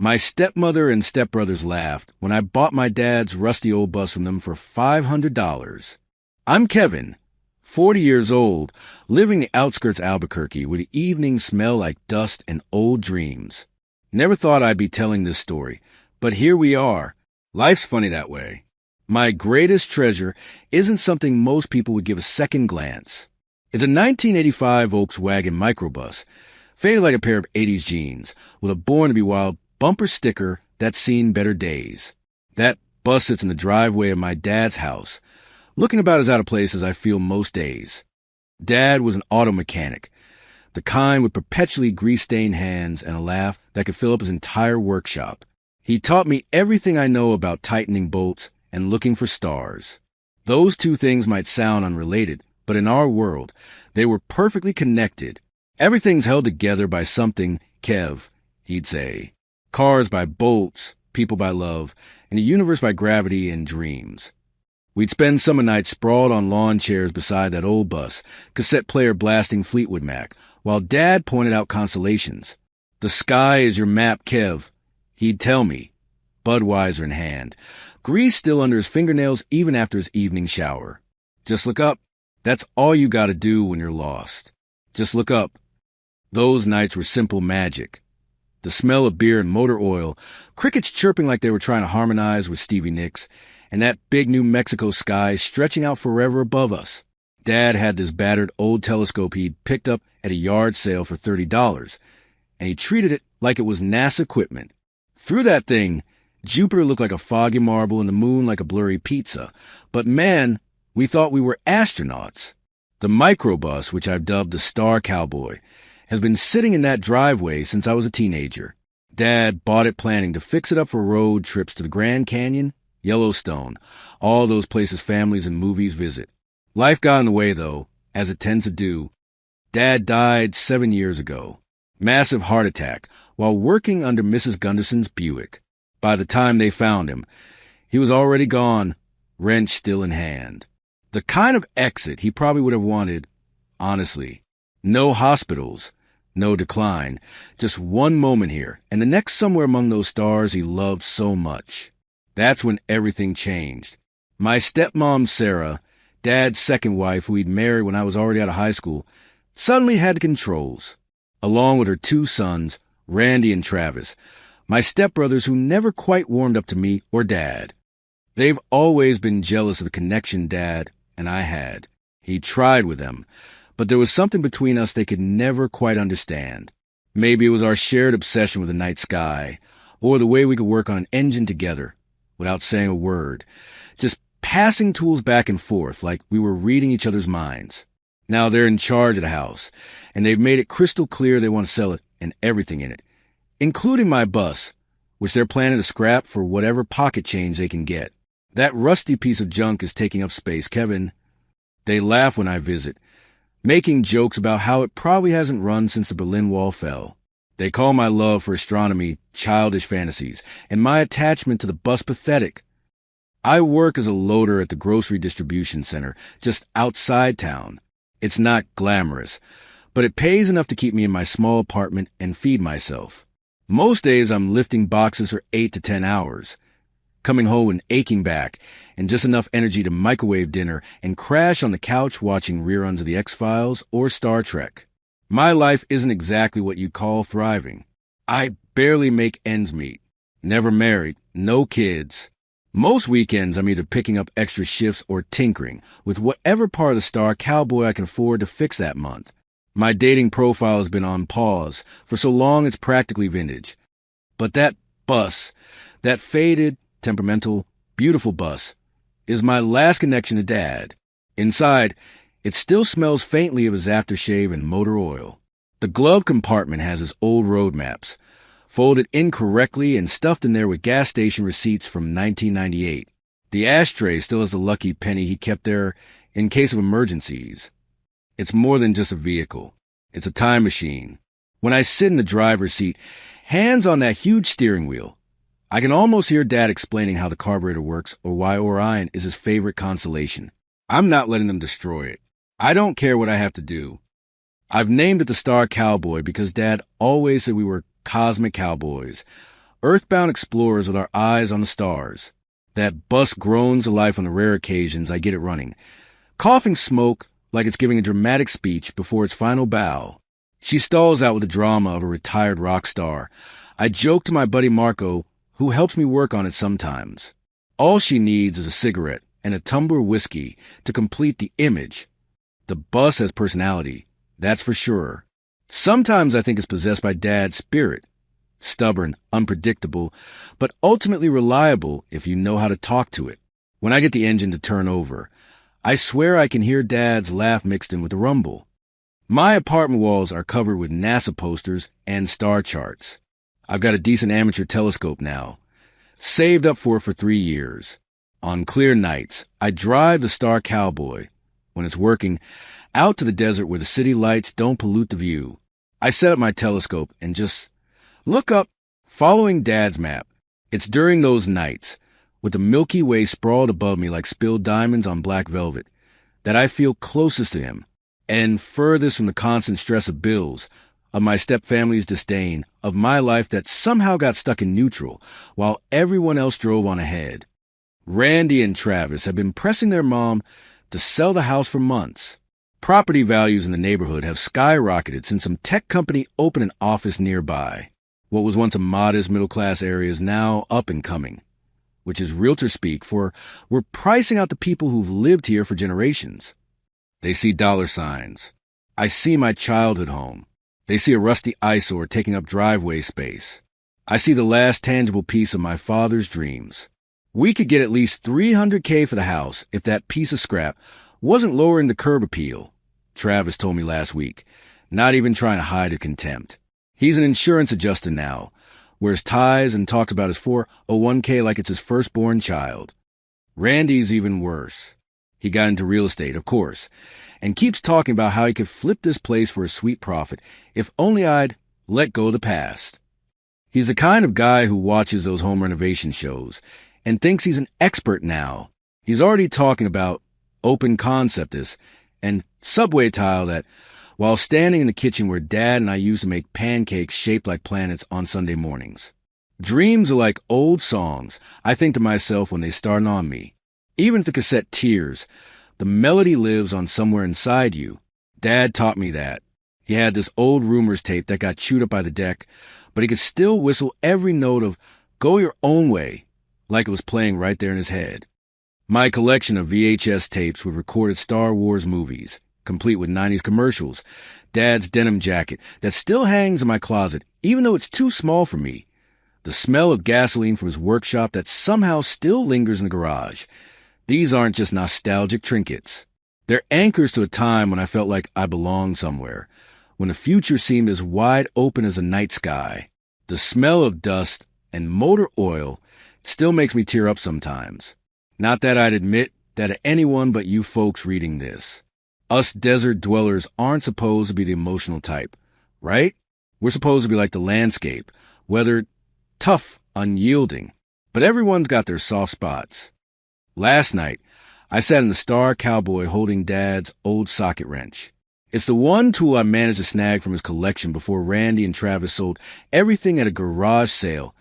My stepmother and stepbrothers laughed when I bought my dad's rusty old bus from them for $500. I'm Kevin, 40 years old, living in the outskirts of Albuquerque where the evenings smell like dust and old dreams. Never thought I'd be telling this story, but here we are. Life's funny that way. My greatest treasure isn't something most people would give a second glance. It's a 1985 Volkswagen microbus, faded like a pair of 80s jeans, with a Born to be Wild bumper sticker that's seen better days. That bus sits in the driveway of my dad's house, looking about as out of place as I feel most days. Dad was an auto mechanic, the kind with perpetually grease-stained hands and a laugh that could fill up his entire workshop. He taught me everything I know about tightening bolts and looking for stars. Those two things might sound unrelated, but in our world, they were perfectly connected. Everything's held together by something, Kev, he'd say. Cars by bolts, people by love, and the universe by gravity and dreams. We'd spend summer nights sprawled on lawn chairs beside that old bus, cassette player blasting Fleetwood Mac, while Dad pointed out constellations. The sky is your map, Kev, he'd tell me, Budweiser in hand, grease still under his fingernails even after his evening shower. Just look up. That's all you gotta do when you're lost. Just look up. Those nights were simple magic. The smell of beer and motor oil, crickets chirping like they were trying to harmonize with Stevie Nicks, and that big New Mexico sky stretching out forever above us. Dad had this battered old telescope he'd picked up at a yard sale for $30, and he treated it like it was NASA equipment. Through that thing, Jupiter looked like a foggy marble and the moon like a blurry pizza. But man, we thought we were astronauts. The microbus, which I've dubbed the Star Cowboy, has been sitting in that driveway since I was a teenager. Dad bought it planning to fix it up for road trips to the Grand Canyon, Yellowstone, all those places families and movies visit. Life got in the way, though, as it tends to do. Dad died 7 years ago. Massive heart attack while working under Mrs. Gunderson's Buick. By the time they found him, he was already gone, wrench still in hand. The kind of exit he probably would have wanted, honestly. No hospitals, no decline, just one moment here, and the next somewhere among those stars he loved so much. That's when everything changed. My stepmom, Sarah, Dad's second wife, who he'd married when I was already out of high school, suddenly had the controls, along with her two sons, Randy and Travis, my stepbrothers who never quite warmed up to me or Dad. They've always been jealous of the connection Dad and I had. He tried with them, but there was something between us they could never quite understand. Maybe it was our shared obsession with the night sky, or the way we could work on an engine together, without saying a word, just passing tools back and forth like we were reading each other's minds. Now they're in charge of the house, and they've made it crystal clear they want to sell it and everything in it, including my bus, which they're planning to scrap for whatever pocket change they can get. That rusty piece of junk is taking up space, Kevin. They laugh when I visit, making jokes about how it probably hasn't run since the Berlin Wall fell. They call my love for astronomy childish fantasies, and my attachment to the bus pathetic. I work as a loader at the grocery distribution center, just outside town. It's not glamorous, but it pays enough to keep me in my small apartment and feed myself. Most days I'm lifting boxes for 8 to 10 hours, coming home with an aching back and just enough energy to microwave dinner and crash on the couch watching reruns of The X-Files or Star Trek. My life isn't exactly what you'd call thriving. I barely make ends meet. Never married, no kids. Most weekends I'm either picking up extra shifts or tinkering with whatever part of the Star Cowboy I can afford to fix that month. My dating profile has been on pause for so long it's practically vintage. But that bus, that faded, temperamental, beautiful bus, is my last connection to Dad. Inside, it still smells faintly of his aftershave and motor oil. The glove compartment has his old road maps, folded incorrectly and stuffed in there with gas station receipts from 1998. The ashtray still has the lucky penny he kept there in case of emergencies. It's more than just a vehicle. It's a time machine. When I sit in the driver's seat, hands on that huge steering wheel, I can almost hear Dad explaining how the carburetor works or why Orion is his favorite constellation. I'm not letting them destroy it. I don't care what I have to do. I've named it the Star Cowboy because Dad always said we were cosmic cowboys, Earthbound explorers with our eyes on the stars. That bus groans to life on the rare occasions I get it running, coughing smoke like it's giving a dramatic speech before its final bow. She stalls out with the drama of a retired rock star. I joke to my buddy Marco, who helps me work on it sometimes. All she needs is a cigarette and a tumbler of whiskey to complete the image. The bus has personality, that's for sure. Sometimes I think it's possessed by Dad's spirit. Stubborn, unpredictable, but ultimately reliable if you know how to talk to it. When I get the engine to turn over, I swear I can hear Dad's laugh mixed in with the rumble. My apartment walls are covered with NASA posters and star charts. I've got a decent amateur telescope now. Saved up for it for 3 years. On clear nights, I drive the Star Cowboy, when it's working, out to the desert where the city lights don't pollute the view. I set up my telescope and just look up, following Dad's map. It's during those nights, with the Milky Way sprawled above me like spilled diamonds on black velvet, that I feel closest to him, and furthest from the constant stress of bills, of my stepfamily's disdain, of my life that somehow got stuck in neutral, while everyone else drove on ahead. Randy and Travis have been pressing their mom to sell the house for months. Property values in the neighborhood have skyrocketed since some tech company opened an office nearby. What was once a modest middle-class area is now up and coming, which is realtor speak for we're pricing out the people who've lived here for generations. They see dollar signs. I see my childhood home. They see a rusty eyesore taking up driveway space. I see the last tangible piece of my father's dreams. We could get at least $300K for the house if that piece of scrap wasn't lowering the curb appeal, Travis told me last week, not even trying to hide his contempt. He's an insurance adjuster now, wears ties and talks about his 401K like it's his firstborn child. Randy's even worse. He got into real estate, of course, and keeps talking about how he could flip this place for a sweet profit if only I'd let go of the past. He's the kind of guy who watches those home renovation shows and thinks he's an expert now. He's already talking about open conceptists and subway tile that, while standing in the kitchen where Dad and I used to make pancakes shaped like planets on Sunday mornings. Dreams are like old songs, I think to myself when they start on me. Even if the cassette tears, the melody lives on somewhere inside you. Dad taught me that. He had this old Rumors tape that got chewed up by the deck, but he could still whistle every note of Go Your Own Way, like it was playing right there in his head. My collection of VHS tapes with recorded Star Wars movies, complete with 90s commercials, Dad's denim jacket that still hangs in my closet, even though it's too small for me, the smell of gasoline from his workshop that somehow still lingers in the garage. These aren't just nostalgic trinkets. They're anchors to a time when I felt like I belonged somewhere, when the future seemed as wide open as a night sky. The smell of dust and motor oil still makes me tear up sometimes. Not that I'd admit that to anyone but you folks reading this. Us desert dwellers aren't supposed to be the emotional type, right? We're supposed to be like the landscape, weathered, tough, unyielding. But everyone's got their soft spots. Last night, I sat in the Star Cowboy holding Dad's old socket wrench. It's the one tool I managed to snag from his collection before Randy and Travis sold everything at a garage sale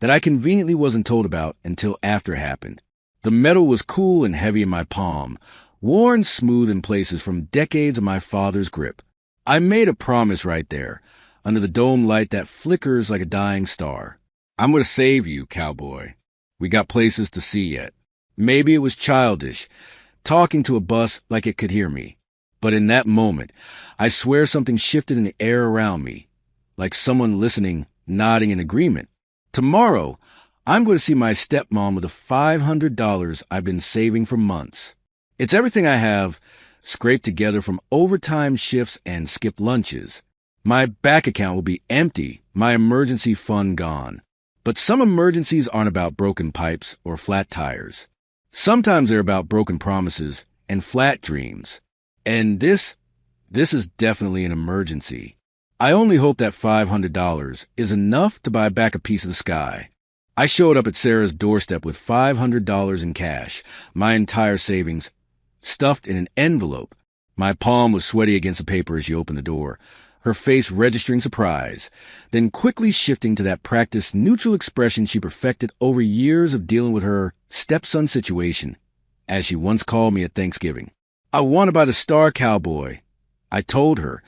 that I conveniently wasn't told about until after it happened. The metal was cool and heavy in my palm, worn smooth in places from decades of my father's grip. I made a promise right there, under the dome light that flickers like a dying star. I'm going to save you, cowboy. We got places to see yet. Maybe it was childish, talking to a bus like it could hear me. But in that moment, I swear something shifted in the air around me, like someone listening, nodding in agreement. Tomorrow, I'm going to see my stepmom with the $500 I've been saving for months. It's everything I have, scraped together from overtime shifts and skipped lunches. My bank account will be empty, my emergency fund gone. But some emergencies aren't about broken pipes or flat tires. Sometimes they're about broken promises and flat dreams. And this is definitely an emergency. I only hope that $500 is enough to buy back a piece of the sky. I showed up at Sarah's doorstep with $500 in cash, my entire savings, stuffed in an envelope. My palm was sweaty against the paper as she opened the door. her face registering surprise, then quickly shifting to that practiced neutral expression she perfected over years of dealing with her stepson situation, as she once called me at Thanksgiving. "I want to buy the Star Cowboy," I told her,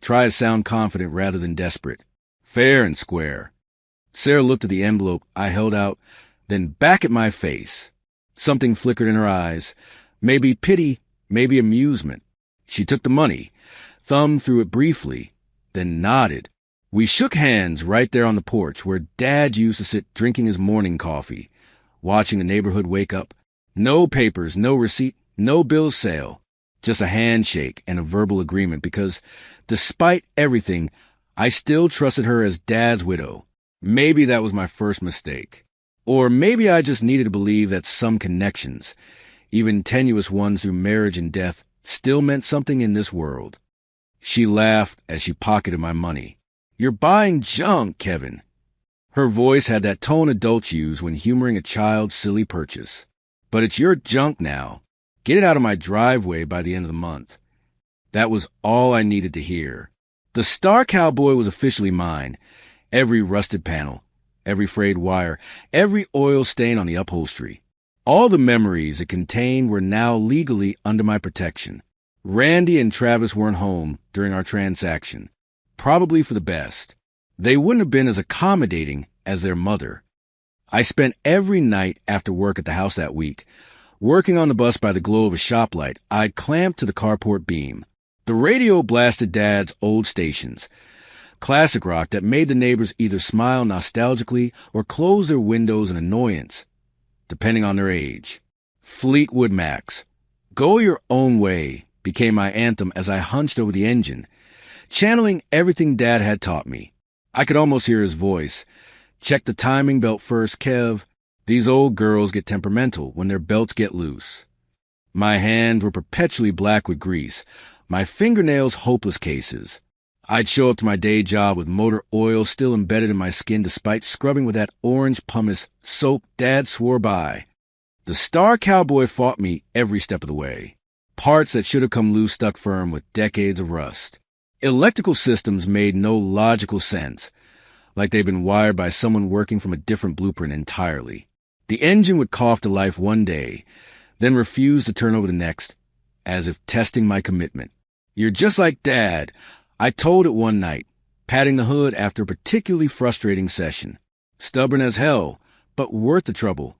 try to sound confident rather than desperate. "Fair and square." Sarah looked at the envelope I held out, then back at my face. Something flickered in her eyes. Maybe pity, maybe amusement. She took the money, thumbed through it briefly, then nodded. We shook hands right there on the porch where Dad used to sit drinking his morning coffee, watching the neighborhood wake up. No papers, no receipt, no bill of sale. Just a handshake and a verbal agreement because, despite everything, I still trusted her as Dad's widow. Maybe that was my first mistake. Or maybe I just needed to believe that some connections, even tenuous ones through marriage and death, still meant something in this world. She laughed as she pocketed my money. "You're buying junk, Kevin." Her voice had that tone adults use when humoring a child's silly purchase. "But it's your junk now. Get it out of my driveway by the end of the month." That was all I needed to hear. The Star Cowboy was officially mine. Every rusted panel, every frayed wire, every oil stain on the upholstery. All the memories it contained were now legally under my protection. Randy and Travis weren't home during our transaction, probably for the best. They wouldn't have been as accommodating as their mother. I spent every night after work at the house that week, working on the bus by the glow of a shop light I'd clamped to the carport beam. The radio blasted Dad's old stations, classic rock that made the neighbors either smile nostalgically or close their windows in annoyance, depending on their age. Fleetwood Mac's "Go Your Own Way" became my anthem as I hunched over the engine, channeling everything Dad had taught me. I could almost hear his voice. "Check the timing belt first, Kev. These old girls get temperamental when their belts get loose." My hands were perpetually black with grease, my fingernails hopeless cases. I'd show up to my day job with motor oil still embedded in my skin despite scrubbing with that orange pumice soap Dad swore by. The Star Cowboy fought me every step of the way. Parts that should have come loose stuck firm with decades of rust. Electrical systems made no logical sense, like they'd been wired by someone working from a different blueprint entirely. The engine would cough to life one day, then refuse to turn over the next, as if testing my commitment. "You're just like Dad," I told it one night, patting the hood after a particularly frustrating session. "Stubborn as hell, but worth the trouble."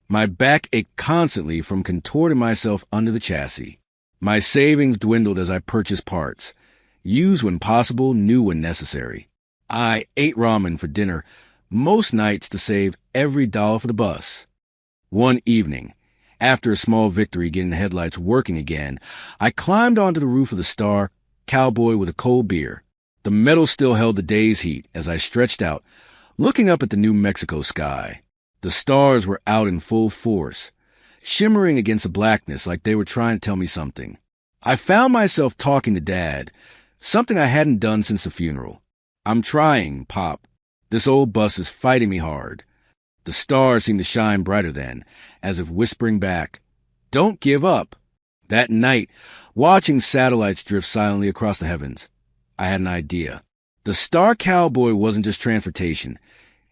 My back ached constantly from contorting myself under the chassis. My savings dwindled as I purchased parts, used when possible, new when necessary. I ate ramen for dinner, most nights to save every dollar for the bus. One evening, after a small victory getting the headlights working again, I climbed onto the roof of the Star Cowboy with a cold beer. The metal still held the day's heat as I stretched out, looking up at the New Mexico sky. The stars were out in full force, shimmering against the blackness like they were trying to tell me something. I found myself talking to Dad, something I hadn't done since the funeral. "I'm trying, Pop. This old bus is fighting me hard." The stars seemed to shine brighter then, as if whispering back, "Don't give up." That night, watching satellites drift silently across the heavens, I had an idea. The Star Cowboy wasn't just transportation.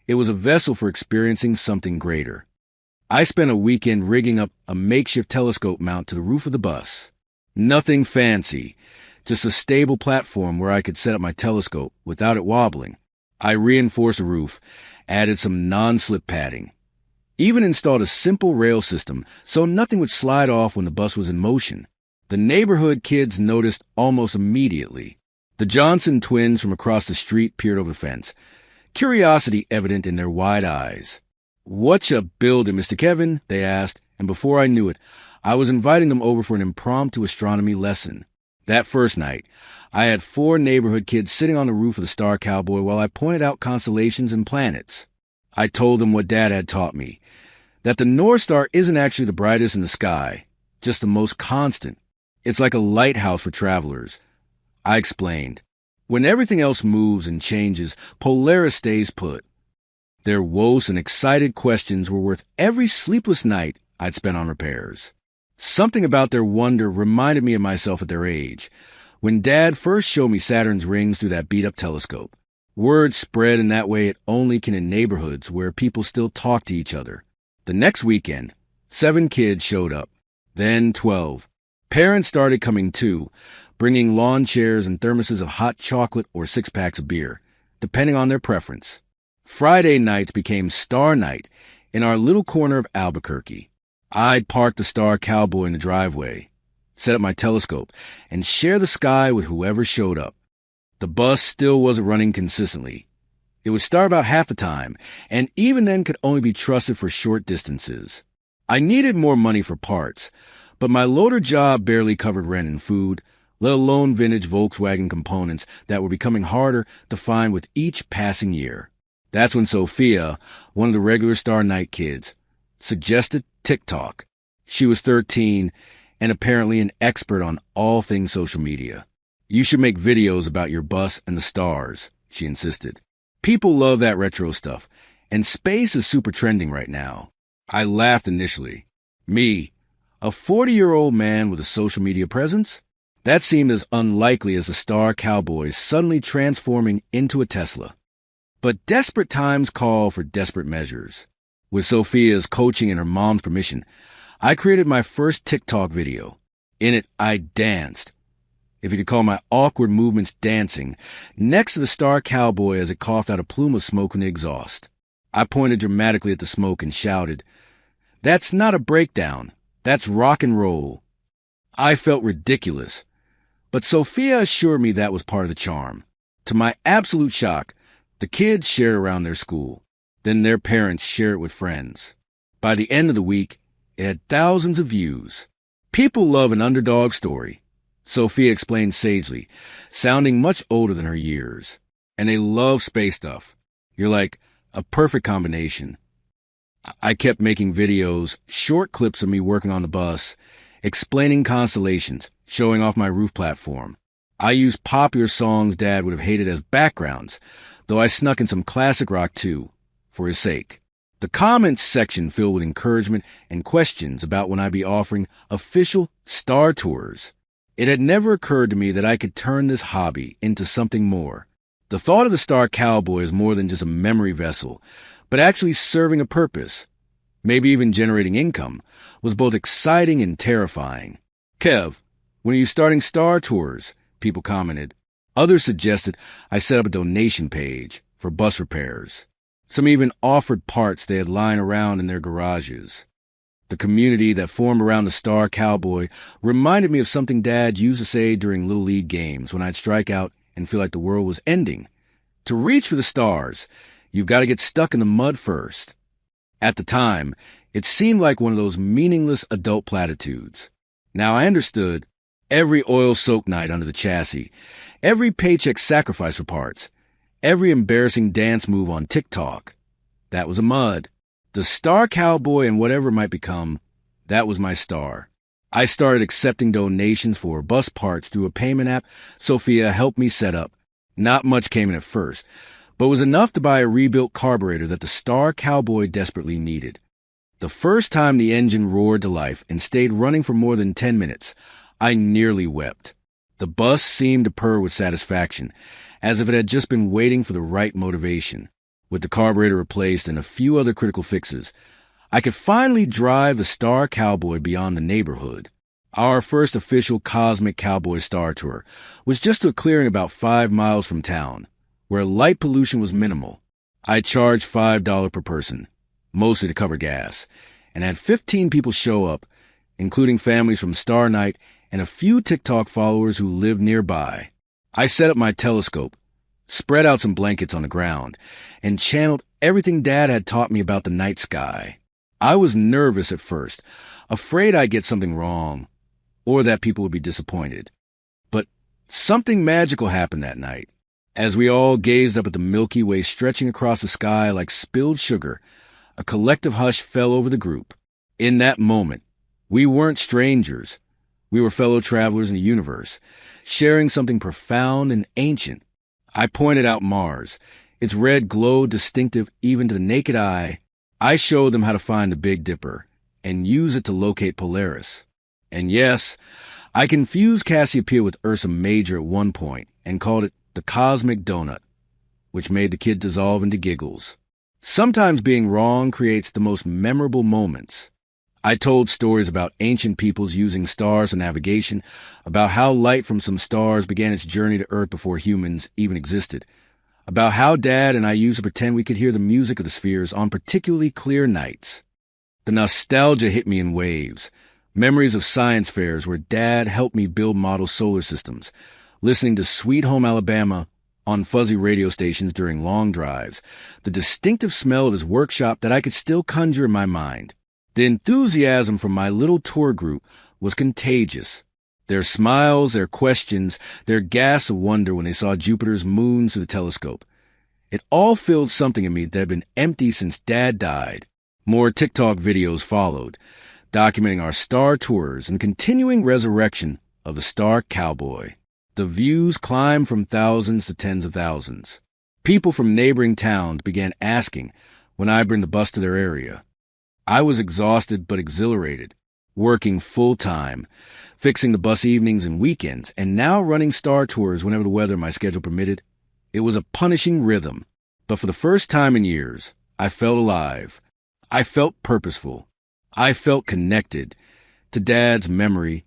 It was a vessel for experiencing something greater. I spent a weekend rigging up a makeshift telescope mount to the roof of the bus. Nothing fancy, just a stable platform where I could set up my telescope without it wobbling. I reinforced the roof, added some non-slip padding, even installed a simple rail system so nothing would slide off when the bus was in motion. The neighborhood kids noticed almost immediately. The Johnson twins from across the street peered over the fence, curiosity evident in their wide eyes. "Whatcha building, Mr. Kevin?" they asked, and before I knew it, I was inviting them over for an impromptu astronomy lesson. That first night, I had 4 neighborhood kids sitting on the roof of the Star Cowboy while I pointed out constellations and planets. I told them what Dad had taught me, that the North Star isn't actually the brightest in the sky, just the most constant. It's like a lighthouse for travelers. I explained, when everything else moves and changes, Polaris stays put. Their woes and excited questions were worth every sleepless night I'd spent on repairs. Something about their wonder reminded me of myself at their age, When Dad first showed me Saturn's rings through that beat-up telescope, word spread in that way it only can in neighborhoods where people still talk to each other. The next weekend, 7 kids showed up, then 12. Parents started coming too, bringing lawn chairs and thermoses of hot chocolate or 6-packs of beer, depending on their preference. Friday nights became Star Night in our little corner of Albuquerque. I'd park the Star Cowboy in the driveway, set up my telescope, and share the sky with whoever showed up. The bus still wasn't running consistently. It would start about half the time, and even then could only be trusted for short distances. I needed more money for parts, but my loader job barely covered rent and food, let alone vintage Volkswagen components that were becoming harder to find with each passing year. That's when Sophia, one of the regular Star Night kids, suggested TikTok. She was 13 and apparently an expert on all things social media. You should make videos about your bus and the stars, she insisted. People love that retro stuff, and space is super trending right now. I laughed initially. Me, a 40-year-old man with a social media presence? That seemed as unlikely as the Star Cowboy suddenly transforming into a Tesla. But desperate times call for desperate measures. With Sophia's coaching and her mom's permission, I created my first TikTok video. In it, I danced, if you could call my awkward movements dancing, next to the Star Cowboy as it coughed out a plume of smoke from the exhaust. I pointed dramatically at the smoke and shouted, "That's not a breakdown. That's rock and roll." I felt ridiculous, but Sophia assured me that was part of the charm. To my absolute shock, the kids shared around their school. Then their parents shared it with friends. By the end of the week, it had thousands of views. People love an underdog story, Sophia explained sagely, sounding much older than her years. And they love space stuff. You're like a perfect combination. I kept making videos, short clips of me working on the bus, explaining constellations, showing off my roof platform. I used popular songs Dad would have hated as backgrounds, though I snuck in some classic rock too, for his sake. The comments section filled with encouragement and questions about when I'd be offering official star tours. It had never occurred to me that I could turn this hobby into something more. The thought of the Star Cowboy is more than just a memory vessel, but actually serving a purpose, maybe even generating income, was both exciting and terrifying. "Kev, when are you starting star tours?" people commented. Others suggested I set up a donation page for bus repairs. Some even offered parts they had lying around in their garages. The community that formed around the Star Cowboy reminded me of something Dad used to say during Little League games when I'd strike out and feel like the world was ending. To reach for the stars, you've got to get stuck in the mud first. At the time, it seemed like one of those meaningless adult platitudes. Now I understood every oil-soaked night under the chassis, every paycheck sacrifice for parts, every embarrassing dance move on TikTok. That was a mud. The Star Cowboy and whatever it might become, that was my star. I started accepting donations for bus parts through a payment app Sophia helped me set up. Not much came in at first, but was enough to buy a rebuilt carburetor that the Star Cowboy desperately needed. The first time the engine roared to life and stayed running for more than 10 minutes, I nearly wept. The bus seemed to purr with satisfaction, as if it had just been waiting for the right motivation. With the carburetor replaced and a few other critical fixes, I could finally drive the Star Cowboy beyond the neighborhood. Our first official Cosmic Cowboy Star Tour was just to a clearing about 5 miles from town, where light pollution was minimal. I charged $5 per person, mostly to cover gas, and had 15 people show up, including families from Star Night and a few TikTok followers who lived nearby. I set up my telescope, spread out some blankets on the ground, and channeled everything Dad had taught me about the night sky. I was nervous at first, afraid I'd get something wrong, or that people would be disappointed. But something magical happened that night. As we all gazed up at the Milky Way stretching across the sky like spilled sugar, a collective hush fell over the group. In that moment, we weren't strangers. We were fellow travelers in the universe, sharing something profound and ancient. I pointed out Mars. Its red glow distinctive even to the naked eye. I showed them how to find the Big Dipper and use it to locate Polaris. And yes, I confused Cassiopeia with Ursa Major at one point and called it the Cosmic Donut, which made the kid dissolve into giggles. Sometimes being wrong creates the most memorable moments. I told stories about ancient peoples using stars for navigation, about how light from some stars began its journey to Earth before humans even existed, about how Dad and I used to pretend we could hear the music of the spheres on particularly clear nights. The nostalgia hit me in waves. Memories of science fairs where Dad helped me build model solar systems, listening to Sweet Home Alabama on fuzzy radio stations during long drives, the distinctive smell of his workshop that I could still conjure in my mind. The enthusiasm from my little tour group was contagious. Their smiles, their questions, their gasps of wonder when they saw Jupiter's moons through the telescope. It all filled something in me that had been empty since Dad died. More TikTok videos followed, documenting our star tours and continuing resurrection of the Star Cowboy. The views climbed from thousands to tens of thousands. People from neighboring towns began asking when I bring the bus to their area. I was exhausted but exhilarated, working full-time, fixing the bus evenings and weekends, and now running star tours whenever the weather and my schedule permitted. It was a punishing rhythm, but for the first time in years, I felt alive. I felt purposeful. I felt connected to Dad's memory,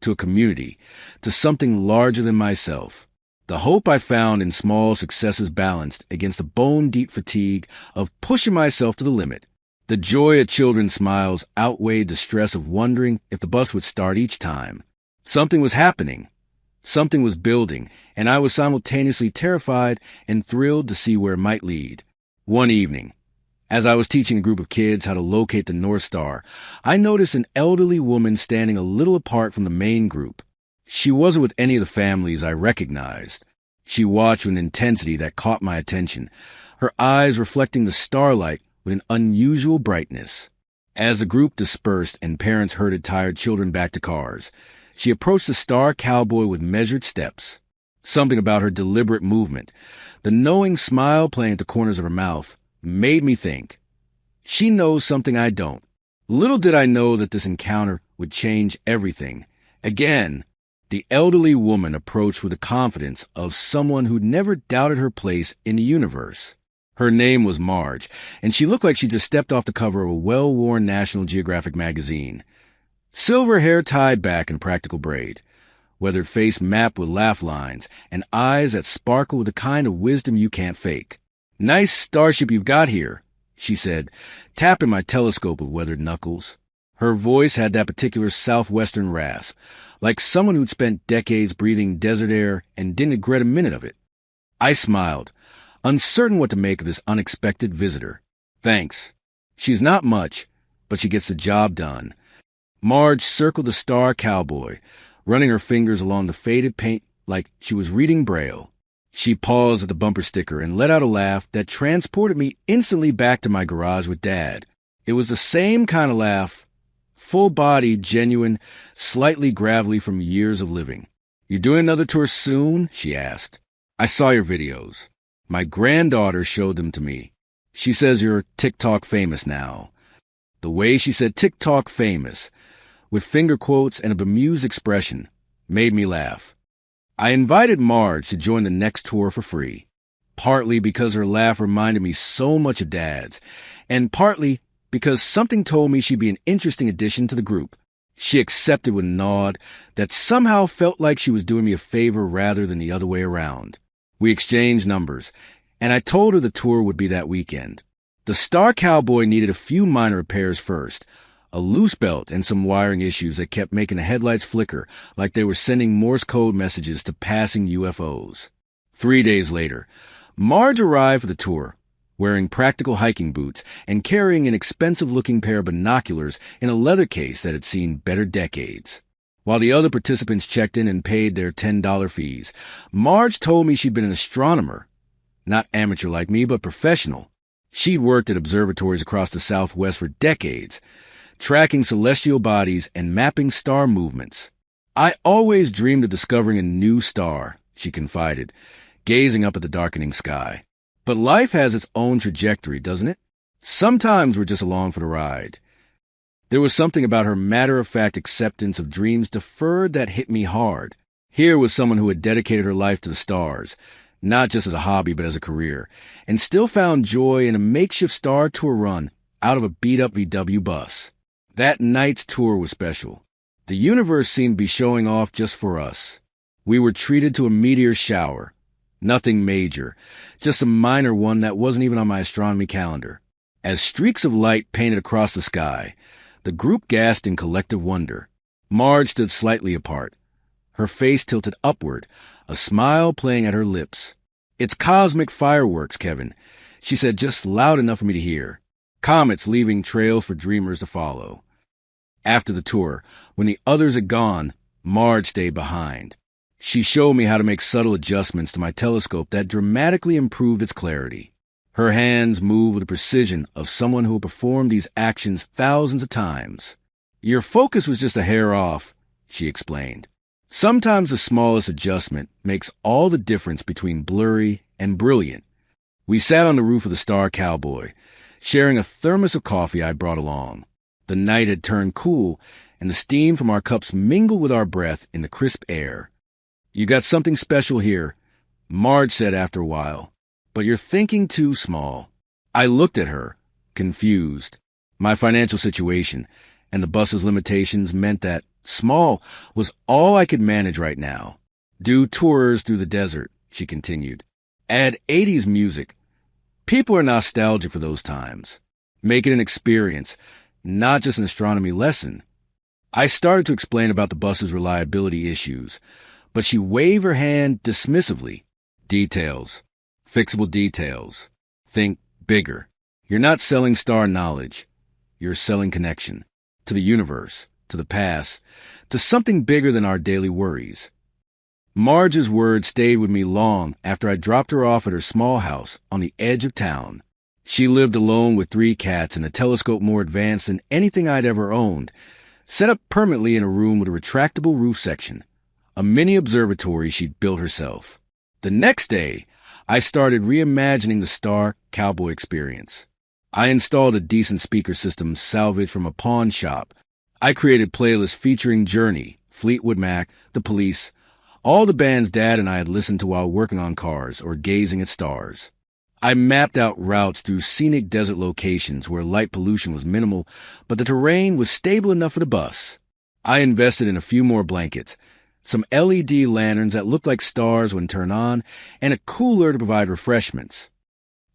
to a community, to something larger than myself. The hope I found in small successes balanced against the bone-deep fatigue of pushing myself to the limit. The joy of children's smiles outweighed the stress of wondering if the bus would start each time. Something was happening. Something was building, and I was simultaneously terrified and thrilled to see where it might lead. One evening, as I was teaching a group of kids how to locate the North Star, I noticed an elderly woman standing a little apart from the main group. She wasn't with any of the families I recognized. She watched with an intensity that caught my attention, her eyes reflecting the starlight with an unusual brightness. As the group dispersed and parents herded tired children back to cars, she approached the Star Cowboy with measured steps. Something about her deliberate movement, the knowing smile playing at the corners of her mouth, made me think. She knows something I don't. Little did I know that this encounter would change everything. Again, the elderly woman approached with the confidence of someone who'd never doubted her place in the universe. Her name was Marge, and she looked like she just stepped off the cover of a well-worn National Geographic magazine. Silver hair tied back in practical braid, weathered face mapped with laugh lines, and eyes that sparkle with the kind of wisdom you can't fake. "Nice starship you've got here," she said, tapping my telescope with weathered knuckles. Her voice had that particular southwestern rasp, like someone who'd spent decades breathing desert air and didn't regret a minute of it. I smiled, uncertain what to make of this unexpected visitor. "Thanks. She's not much, but she gets the job done." Marge circled the Star Cowboy, running her fingers along the faded paint like she was reading Braille. She paused at the bumper sticker and let out a laugh that transported me instantly back to my garage with Dad. It was the same kind of laugh, full-bodied, genuine, slightly gravelly from years of living. "You doing another tour soon?" she asked. "I saw your videos. My granddaughter showed them to me. She says you're TikTok famous now." The way she said TikTok famous, with finger quotes and a bemused expression, made me laugh. I invited Marge to join the next tour for free, partly because her laugh reminded me so much of Dad's, and partly because something told me she'd be an interesting addition to the group. She accepted with a nod that somehow felt like she was doing me a favor rather than the other way around. We exchanged numbers, and I told her the tour would be that weekend. The Star Cowboy needed a few minor repairs first, a loose belt and some wiring issues that kept making the headlights flicker like they were sending Morse code messages to passing UFOs. 3 days later, Marge arrived for the tour, wearing practical hiking boots and carrying an expensive-looking pair of binoculars in a leather case that had seen better decades. While the other participants checked in and paid their $10 fees, Marge told me she'd been an astronomer. Not amateur like me, but professional. She'd worked at observatories across the Southwest for decades, tracking celestial bodies and mapping star movements. "I always dreamed of discovering a new star," she confided, gazing up at the darkening sky. "But life has its own trajectory, doesn't it? Sometimes we're just along for the ride." There was something about her matter-of-fact acceptance of dreams deferred that hit me hard. Here was someone who had dedicated her life to the stars, not just as a hobby but as a career, and still found joy in a makeshift star tour run out of a beat-up VW bus. That night's tour was special. The universe seemed to be showing off just for us. We were treated to a meteor shower. Nothing major, just a minor one that wasn't even on my astronomy calendar. As streaks of light painted across the sky, the group gasped in collective wonder. Marge stood slightly apart, her face tilted upward, a smile playing at her lips. "It's cosmic fireworks, Kevin," she said just loud enough for me to hear. Comets leaving trails for dreamers to follow. After the tour, when the others had gone, Marge stayed behind. She showed me how to make subtle adjustments to my telescope that dramatically improved its clarity. Her hands moved with the precision of someone who had performed these actions thousands of times. "Your focus was just a hair off," she explained. Sometimes the smallest adjustment makes all the difference between blurry and brilliant. We sat on the roof of the Star Cowboy, sharing a thermos of coffee I brought along. The night had turned cool, and the steam from our cups mingled with our breath in the crisp air. "You got something special here," Marge said after a while. "But you're thinking too small." I looked at her, confused. My financial situation and the bus's limitations meant that small was all I could manage right now. "Do tours through the desert," she continued. "Add 80s music. People are nostalgic for those times. Make it an experience, not just an astronomy lesson." I started to explain about the bus's reliability issues, but she waved her hand dismissively. "Details. Fixable details. Think bigger. You're not selling star knowledge. You're selling connection. To the universe, to the past, to something bigger than our daily worries." Marge's words stayed with me long after I dropped her off at her small house on the edge of town. She lived alone with 3 cats and a telescope more advanced than anything I'd ever owned, set up permanently in a room with a retractable roof section, a mini observatory she'd built herself. The next day, I started reimagining the Star Cowboy experience. I installed a decent speaker system salvaged from a pawn shop. I created playlists featuring Journey, Fleetwood Mac, The Police, all the bands Dad and I had listened to while working on cars or gazing at stars. I mapped out routes through scenic desert locations where light pollution was minimal, but the terrain was stable enough for the bus. I invested in a few more blankets, some LED lanterns that looked like stars when turned on, and a cooler to provide refreshments.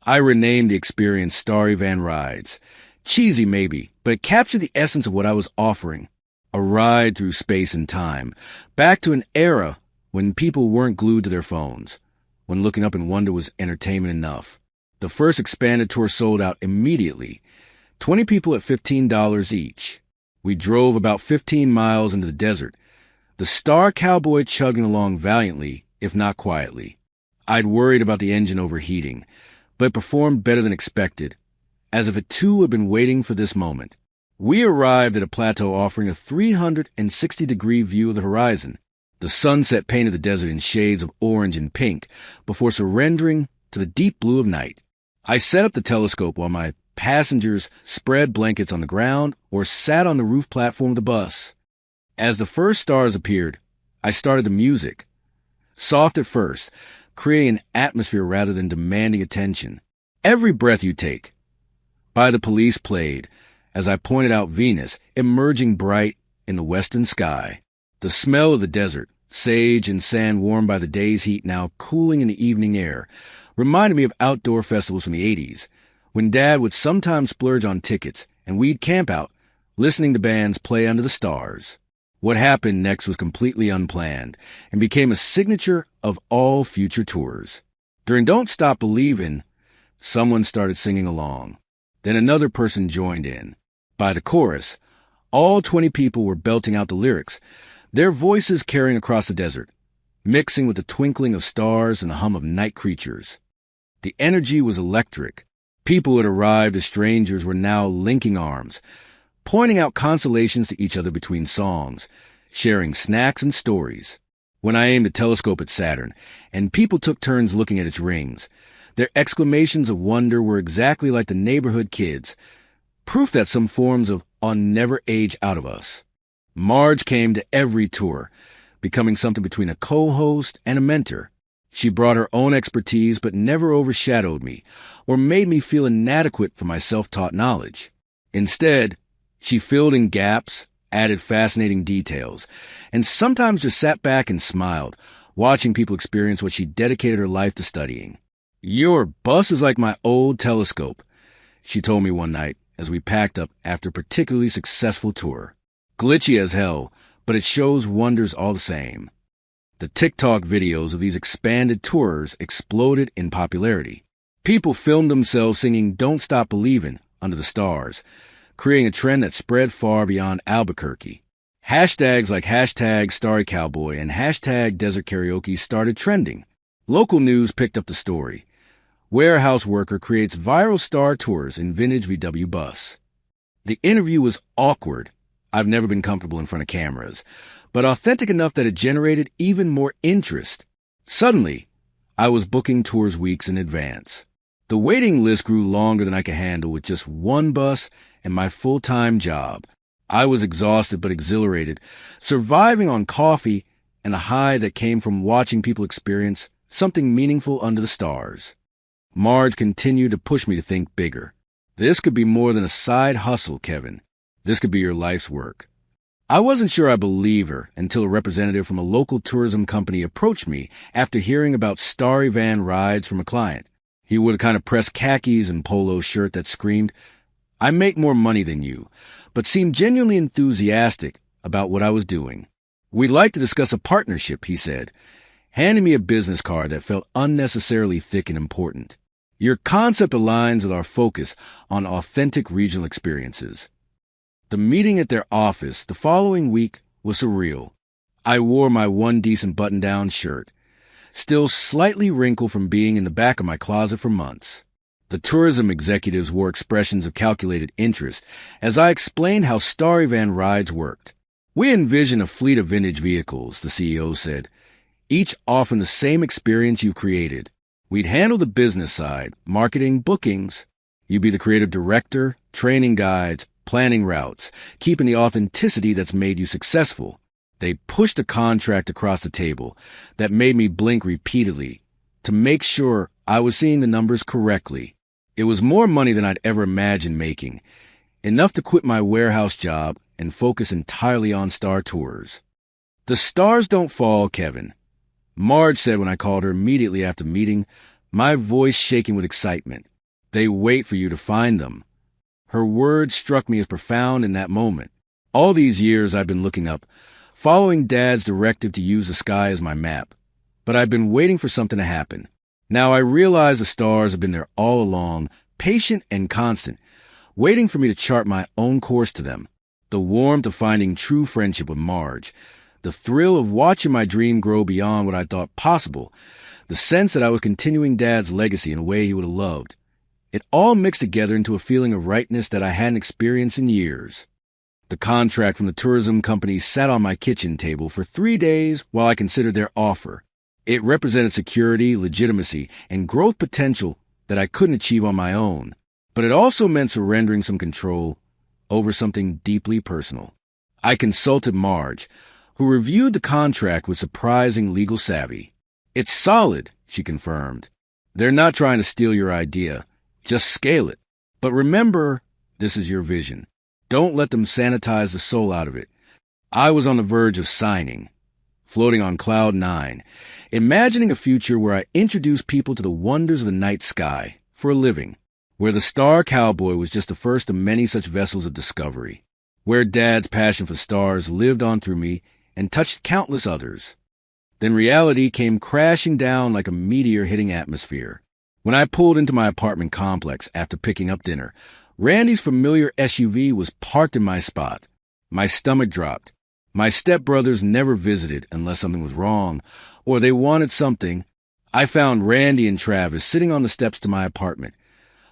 I renamed the experience Starry Van Rides. Cheesy maybe, but it captured the essence of what I was offering. A ride through space and time, back to an era when people weren't glued to their phones, when looking up in wonder was entertainment enough. The first expanded tour sold out immediately, 20 people at $15 each. We drove about 15 miles into the desert, the Star Cowboy chugging along valiantly, if not quietly. I'd worried about the engine overheating, but it performed better than expected, as if it too had been waiting for this moment. We arrived at a plateau offering a 360-degree view of the horizon. The sunset painted the desert in shades of orange and pink before surrendering to the deep blue of night. I set up the telescope while my passengers spread blankets on the ground or sat on the roof platform of the bus. As the first stars appeared, I started the music. Soft at first, creating an atmosphere rather than demanding attention. Every breath you take. By the Police played, as I pointed out Venus emerging bright in the western sky. The smell of the desert, sage and sand warmed by the day's heat now cooling in the evening air, reminded me of outdoor festivals from the 80s, when Dad would sometimes splurge on tickets and we'd camp out, listening to bands play under the stars. What happened next was completely unplanned and became a signature of all future tours. During Don't Stop Believin', someone started singing along. Then another person joined in. By the chorus, all 20 people were belting out the lyrics, their voices carrying across the desert, mixing with the twinkling of stars and the hum of night creatures. The energy was electric. People who had arrived as strangers were now linking arms, pointing out consolations to each other between songs, sharing snacks and stories. When I aimed a telescope at Saturn, and people took turns looking at its rings, their exclamations of wonder were exactly like the neighborhood kids, proof that some forms of awe never age out of us. Marge came to every tour, becoming something between a co-host and a mentor. She brought her own expertise but never overshadowed me or made me feel inadequate for my self-taught knowledge. Instead, she filled in gaps, added fascinating details, and sometimes just sat back and smiled, watching people experience what she dedicated her life to studying. "Your bus is like my old telescope," she told me one night as we packed up after a particularly successful tour. "Glitchy as hell, but it shows wonders all the same." The TikTok videos of these expanded tours exploded in popularity. People filmed themselves singing "Don't Stop Believin'" under the stars, creating a trend that spread far beyond Albuquerque. Hashtags like #StarryCowboy and #DesertKaraoke started trending. Local news picked up the story. Warehouse worker creates viral star tours in vintage VW bus. The interview was awkward. I've never been comfortable in front of cameras, but authentic enough that it generated even more interest. Suddenly, I was booking tours weeks in advance. The waiting list grew longer than I could handle with just one bus and my full-time job. I was exhausted but exhilarated, surviving on coffee and a high that came from watching people experience something meaningful under the stars. Marge continued to push me to think bigger. "This could be more than a side hustle, Kevin. This could be your life's work." I wasn't sure I believed her until a representative from a local tourism company approached me after hearing about Starry Van rides from a client. He wore the kind of pressed khakis and polo shirt that screamed, "I make more money than you," but seemed genuinely enthusiastic about what I was doing. "We'd like to discuss a partnership," he said, handing me a business card that felt unnecessarily thick and important. "Your concept aligns with our focus on authentic regional experiences." The meeting at their office the following week was surreal. I wore my one decent button-down shirt, still slightly wrinkled from being in the back of my closet for months. The tourism executives wore expressions of calculated interest as I explained how Starry Van rides worked. "We envision a fleet of vintage vehicles," the CEO said, "each offering the same experience you've created. We'd handle the business side, marketing, bookings. You'd be the creative director, training guides, planning routes, keeping the authenticity that's made you successful." They pushed a contract across the table that made me blink repeatedly to make sure I was seeing the numbers correctly. It was more money than I'd ever imagined making, enough to quit my warehouse job and focus entirely on star tours. "The stars don't fall, Kevin," Marge said when I called her immediately after the meeting, my voice shaking with excitement. "They wait for you to find them." Her words struck me as profound in that moment. All these years I've been looking up, following Dad's directive to use the sky as my map, but I've been waiting for something to happen. Now I realize the stars have been there all along, patient and constant, waiting for me to chart my own course to them. The warmth of finding true friendship with Marge, the thrill of watching my dream grow beyond what I thought possible, the sense that I was continuing Dad's legacy in a way he would have loved. It all mixed together into a feeling of rightness that I hadn't experienced in years. The contract from the tourism company sat on my kitchen table for 3 days while I considered their offer. It represented security, legitimacy, and growth potential that I couldn't achieve on my own. But it also meant surrendering some control over something deeply personal. I consulted Marge, who reviewed the contract with surprising legal savvy. "It's solid," she confirmed. "They're not trying to steal your idea. Just scale it. But remember, this is your vision. Don't let them sanitize the soul out of it." I was on the verge of signing, floating on cloud 9, imagining a future where I introduced people to the wonders of the night sky for a living, where the Star Cowboy was just the first of many such vessels of discovery, where Dad's passion for stars lived on through me and touched countless others. Then reality came crashing down like a meteor hitting atmosphere. When I pulled into my apartment complex after picking up dinner, Randy's familiar SUV was parked in my spot. My stomach dropped. My stepbrothers never visited unless something was wrong, or they wanted something. I found Randy and Travis sitting on the steps to my apartment,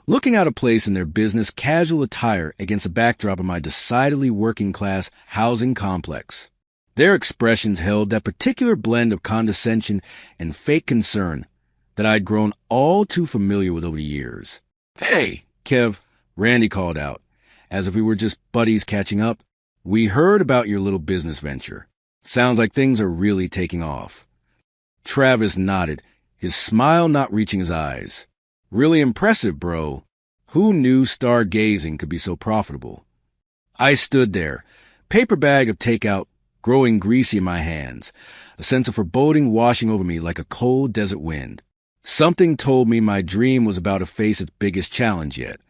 looking out of place in their business casual attire against the backdrop of my decidedly working-class housing complex. Their expressions held that particular blend of condescension and fake concern that I'd grown all too familiar with over the years. "Hey, Kev," Randy called out, as if we were just buddies catching up. We heard about your little business venture. Sounds like things are really taking off. Travis nodded, his smile not reaching his eyes. Really impressive, bro. Who knew stargazing could be so profitable? I stood there, paper bag of takeout growing greasy in my hands, a sense of foreboding washing over me like a cold desert wind. Something told me my dream was about to face its biggest challenge yet.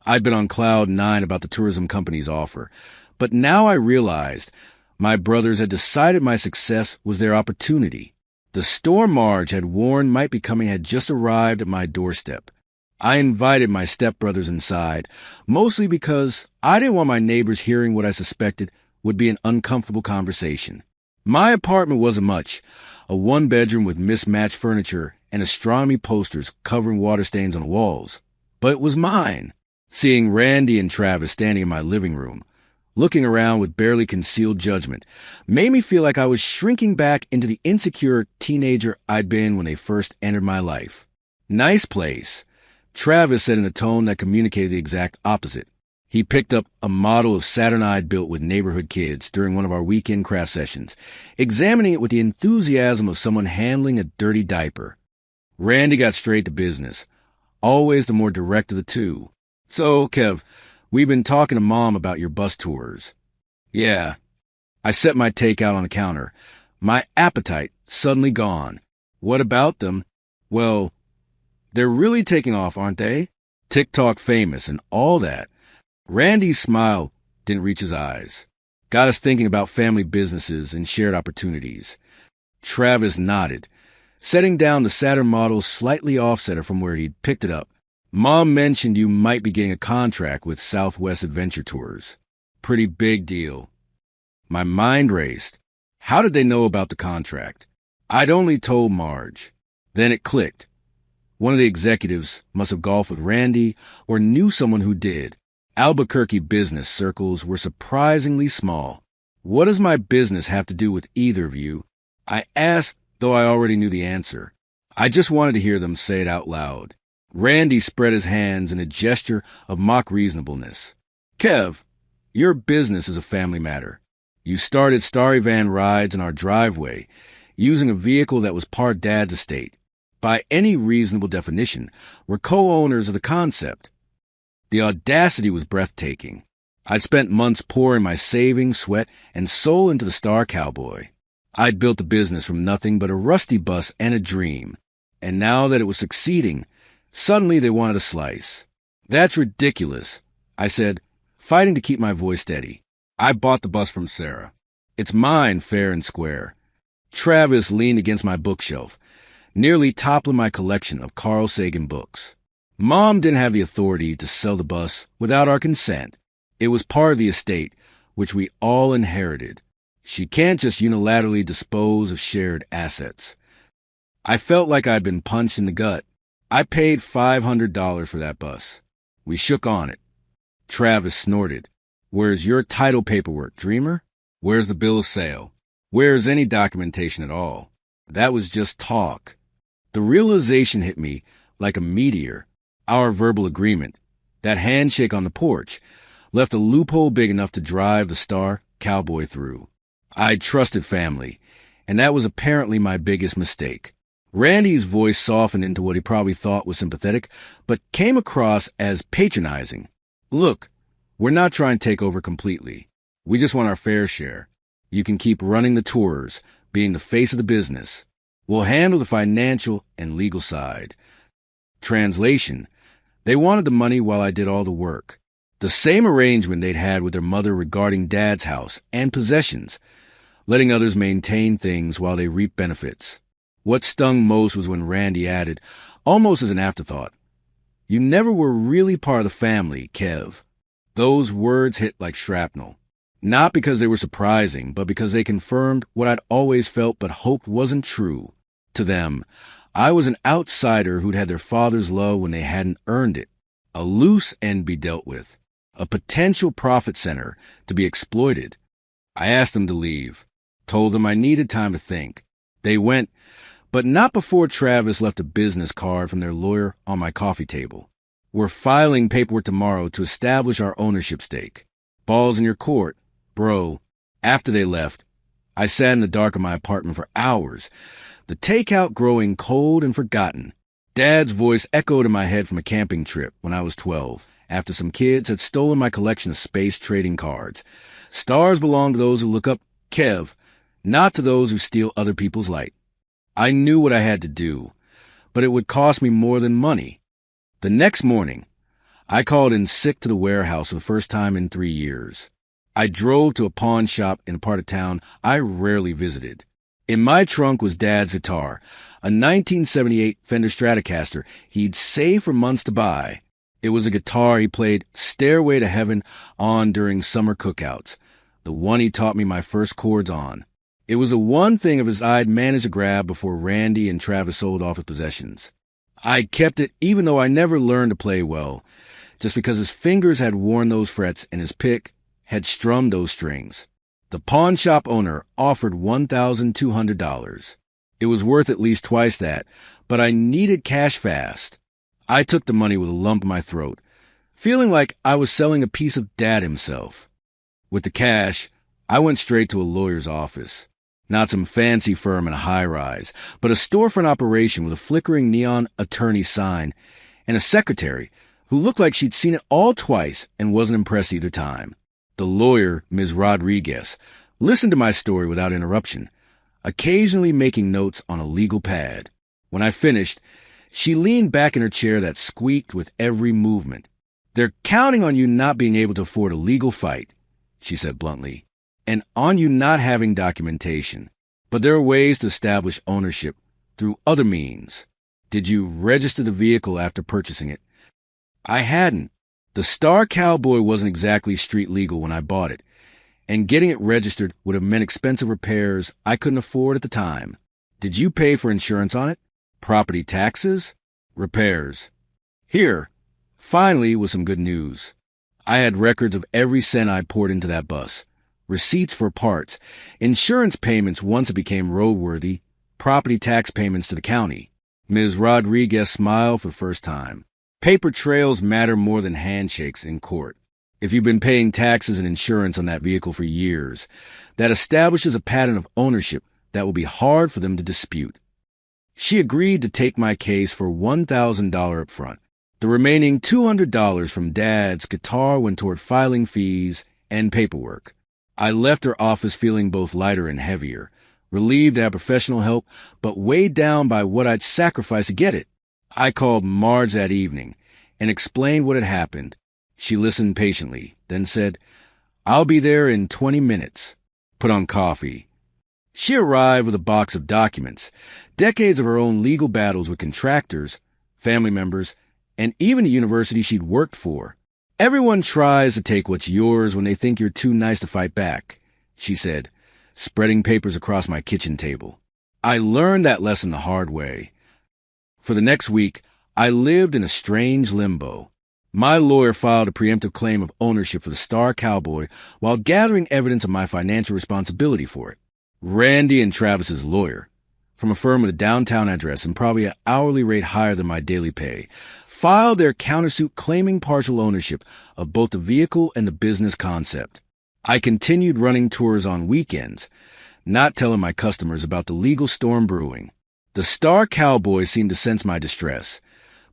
I'd been on cloud nine about the tourism company's offer, but now I realized my brothers had decided my success was their opportunity. The storm Marge had warned might be coming had just arrived at my doorstep. I invited my stepbrothers inside, mostly because I didn't want my neighbors hearing what I suspected would be an uncomfortable conversation. My apartment wasn't much, a one-bedroom with mismatched furniture and astronomy posters covering water stains on the walls. But it was mine. Seeing Randy and Travis standing in my living room, looking around with barely concealed judgment, made me feel like I was shrinking back into the insecure teenager I'd been when they first entered my life. Nice place, Travis said in a tone that communicated the exact opposite. He picked up a model of Saturn I'd built with neighborhood kids during one of our weekend craft sessions, examining it with the enthusiasm of someone handling a dirty diaper. Randy got straight to business, always the more direct of the two. So, Kev, we've been talking to Mom about your bus tours. Yeah. I set my takeout on the counter, my appetite suddenly gone. What about them? Well, they're really taking off, aren't they? TikTok famous and all that. Randy's smile didn't reach his eyes. Got us thinking about family businesses and shared opportunities. Travis nodded, setting down the Saturn model slightly offset from where he'd picked it up. Mom mentioned you might be getting a contract with Southwest Adventure Tours. Pretty big deal. My mind raced. How did they know about the contract? I'd only told Marge. Then it clicked. One of the executives must have golfed with Randy or knew someone who did. Albuquerque business circles were surprisingly small. What does my business have to do with either of you? I asked, though I already knew the answer. I just wanted to hear them say it out loud. Randy spread his hands in a gesture of mock reasonableness. Kev, your business is a family matter. You started Starry Van rides in our driveway, using a vehicle that was part Dad's estate. By any reasonable definition, we're co-owners of the concept. The audacity was breathtaking. I'd spent months pouring my savings, sweat, and soul into the Star Cowboy. I'd built a business from nothing but a rusty bus and a dream. And now that it was succeeding, suddenly they wanted a slice. That's ridiculous, I said, fighting to keep my voice steady. I bought the bus from Sarah. It's mine, fair and square. Travis leaned against my bookshelf, nearly toppling my collection of Carl Sagan books. Mom didn't have the authority to sell the bus without our consent. It was part of the estate, which we all inherited. She can't just unilaterally dispose of shared assets. I felt like I'd been punched in the gut. I paid $500 for that bus. We shook on it. Travis snorted. Where's your title paperwork, dreamer? Where's the bill of sale? Where's any documentation at all? That was just talk. The realization hit me like a meteor. Our verbal agreement, that handshake on the porch, left a loophole big enough to drive the Star Cowboy through. I'd trusted family, and that was apparently my biggest mistake. Randy's voice softened into what he probably thought was sympathetic, but came across as patronizing. Look, we're not trying to take over completely. We just want our fair share. You can keep running the tours, being the face of the business. We'll handle the financial and legal side. Translation, they wanted the money while I did all the work. The same arrangement they'd had with their mother regarding Dad's house and possessions, letting others maintain things while they reap benefits. What stung most was when Randy added, almost as an afterthought, "You never were really part of the family, Kev." Those words hit like shrapnel. Not because they were surprising, but because they confirmed what I'd always felt but hoped wasn't true. To them, I was an outsider who'd had their father's love when they hadn't earned it, a loose end to be dealt with, a potential profit center to be exploited. I asked them to leave, told them I needed time to think. They went, but not before Travis left a business card from their lawyer on my coffee table. We're filing paperwork tomorrow to establish our ownership stake. Ball's in your court, bro. After they left, I sat in the dark of my apartment for hours, the takeout growing cold and forgotten. Dad's voice echoed in my head from a camping trip when I was 12, after some kids had stolen my collection of space trading cards. Stars belong to those who look up, Kev, not to those who steal other people's light. I knew what I had to do, but it would cost me more than money. The next morning, I called in sick to the warehouse for the first time in 3 years. I drove to a pawn shop in a part of town I rarely visited. In my trunk was Dad's guitar, a 1978 Fender Stratocaster he'd saved for months to buy. It was a guitar he played Stairway to Heaven on during summer cookouts, the one he taught me my first chords on. It was the one thing of his I'd managed to grab before Randy and Travis sold off his possessions. I kept it even though I never learned to play well, just because his fingers had worn those frets and his pick had strummed those strings. The pawn shop owner offered $1,200. It was worth at least twice that, but I needed cash fast. I took the money with a lump in my throat, feeling like I was selling a piece of Dad himself. With the cash, I went straight to a lawyer's office. Not some fancy firm in a high-rise, but a storefront operation with a flickering neon attorney sign and a secretary who looked like she'd seen it all twice and wasn't impressed either time. The lawyer, Ms. Rodriguez, listened to my story without interruption, occasionally making notes on a legal pad. When I finished, she leaned back in her chair that squeaked with every movement. "They're counting on you not being able to afford a legal fight," she said bluntly, "and on you not having documentation. But there are ways to establish ownership through other means. Did you register the vehicle after purchasing it?" I hadn't. The Star Cowboy wasn't exactly street legal when I bought it, and getting it registered would have meant expensive repairs I couldn't afford at the time. "Did you pay for insurance on it? Property taxes? Repairs?" Here, finally, was some good news. I had records of every cent I poured into that bus, receipts for parts, insurance payments once it became roadworthy, property tax payments to the county. Ms. Rodriguez smiled for the first time. Paper trails matter more than handshakes in court. If you've been paying taxes and insurance on that vehicle for years, that establishes a pattern of ownership that will be hard for them to dispute. She agreed to take my case for $1,000 up front. The remaining $200 from Dad's guitar went toward filing fees and paperwork. I left her office feeling both lighter and heavier, relieved to have professional help, but weighed down by what I'd sacrificed to get it. I called Marge that evening and explained what had happened. She listened patiently, then said, "I'll be there in 20 minutes. Put on coffee." She arrived with a box of documents, decades of her own legal battles with contractors, family members, and even the university she'd worked for. "Everyone tries to take what's yours when they think you're too nice to fight back," she said, spreading papers across my kitchen table. I learned that lesson the hard way. For the next week, I lived in a strange limbo. My lawyer filed a preemptive claim of ownership for the Star Cowboy while gathering evidence of my financial responsibility for it. Randy and Travis's lawyer, from a firm with a downtown address and probably an hourly rate higher than my daily pay, filed their countersuit claiming partial ownership of both the vehicle and the business concept. I continued running tours on weekends, not telling my customers about the legal storm brewing. The Star Cowboy seemed to sense my distress,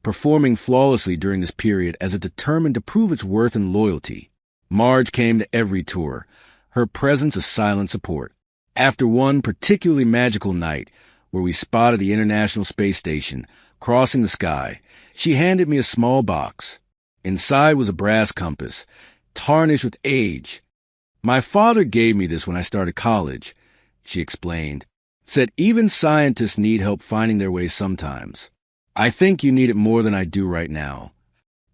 performing flawlessly during this period as it determined to prove its worth and loyalty. Marge came to every tour, her presence a silent support. After one particularly magical night, where we spotted the International Space Station crossing the sky, she handed me a small box. Inside was a brass compass, tarnished with age. "My father gave me this when I started college," she explained. "Said even scientists need help finding their way sometimes. I think you need it more than I do right now."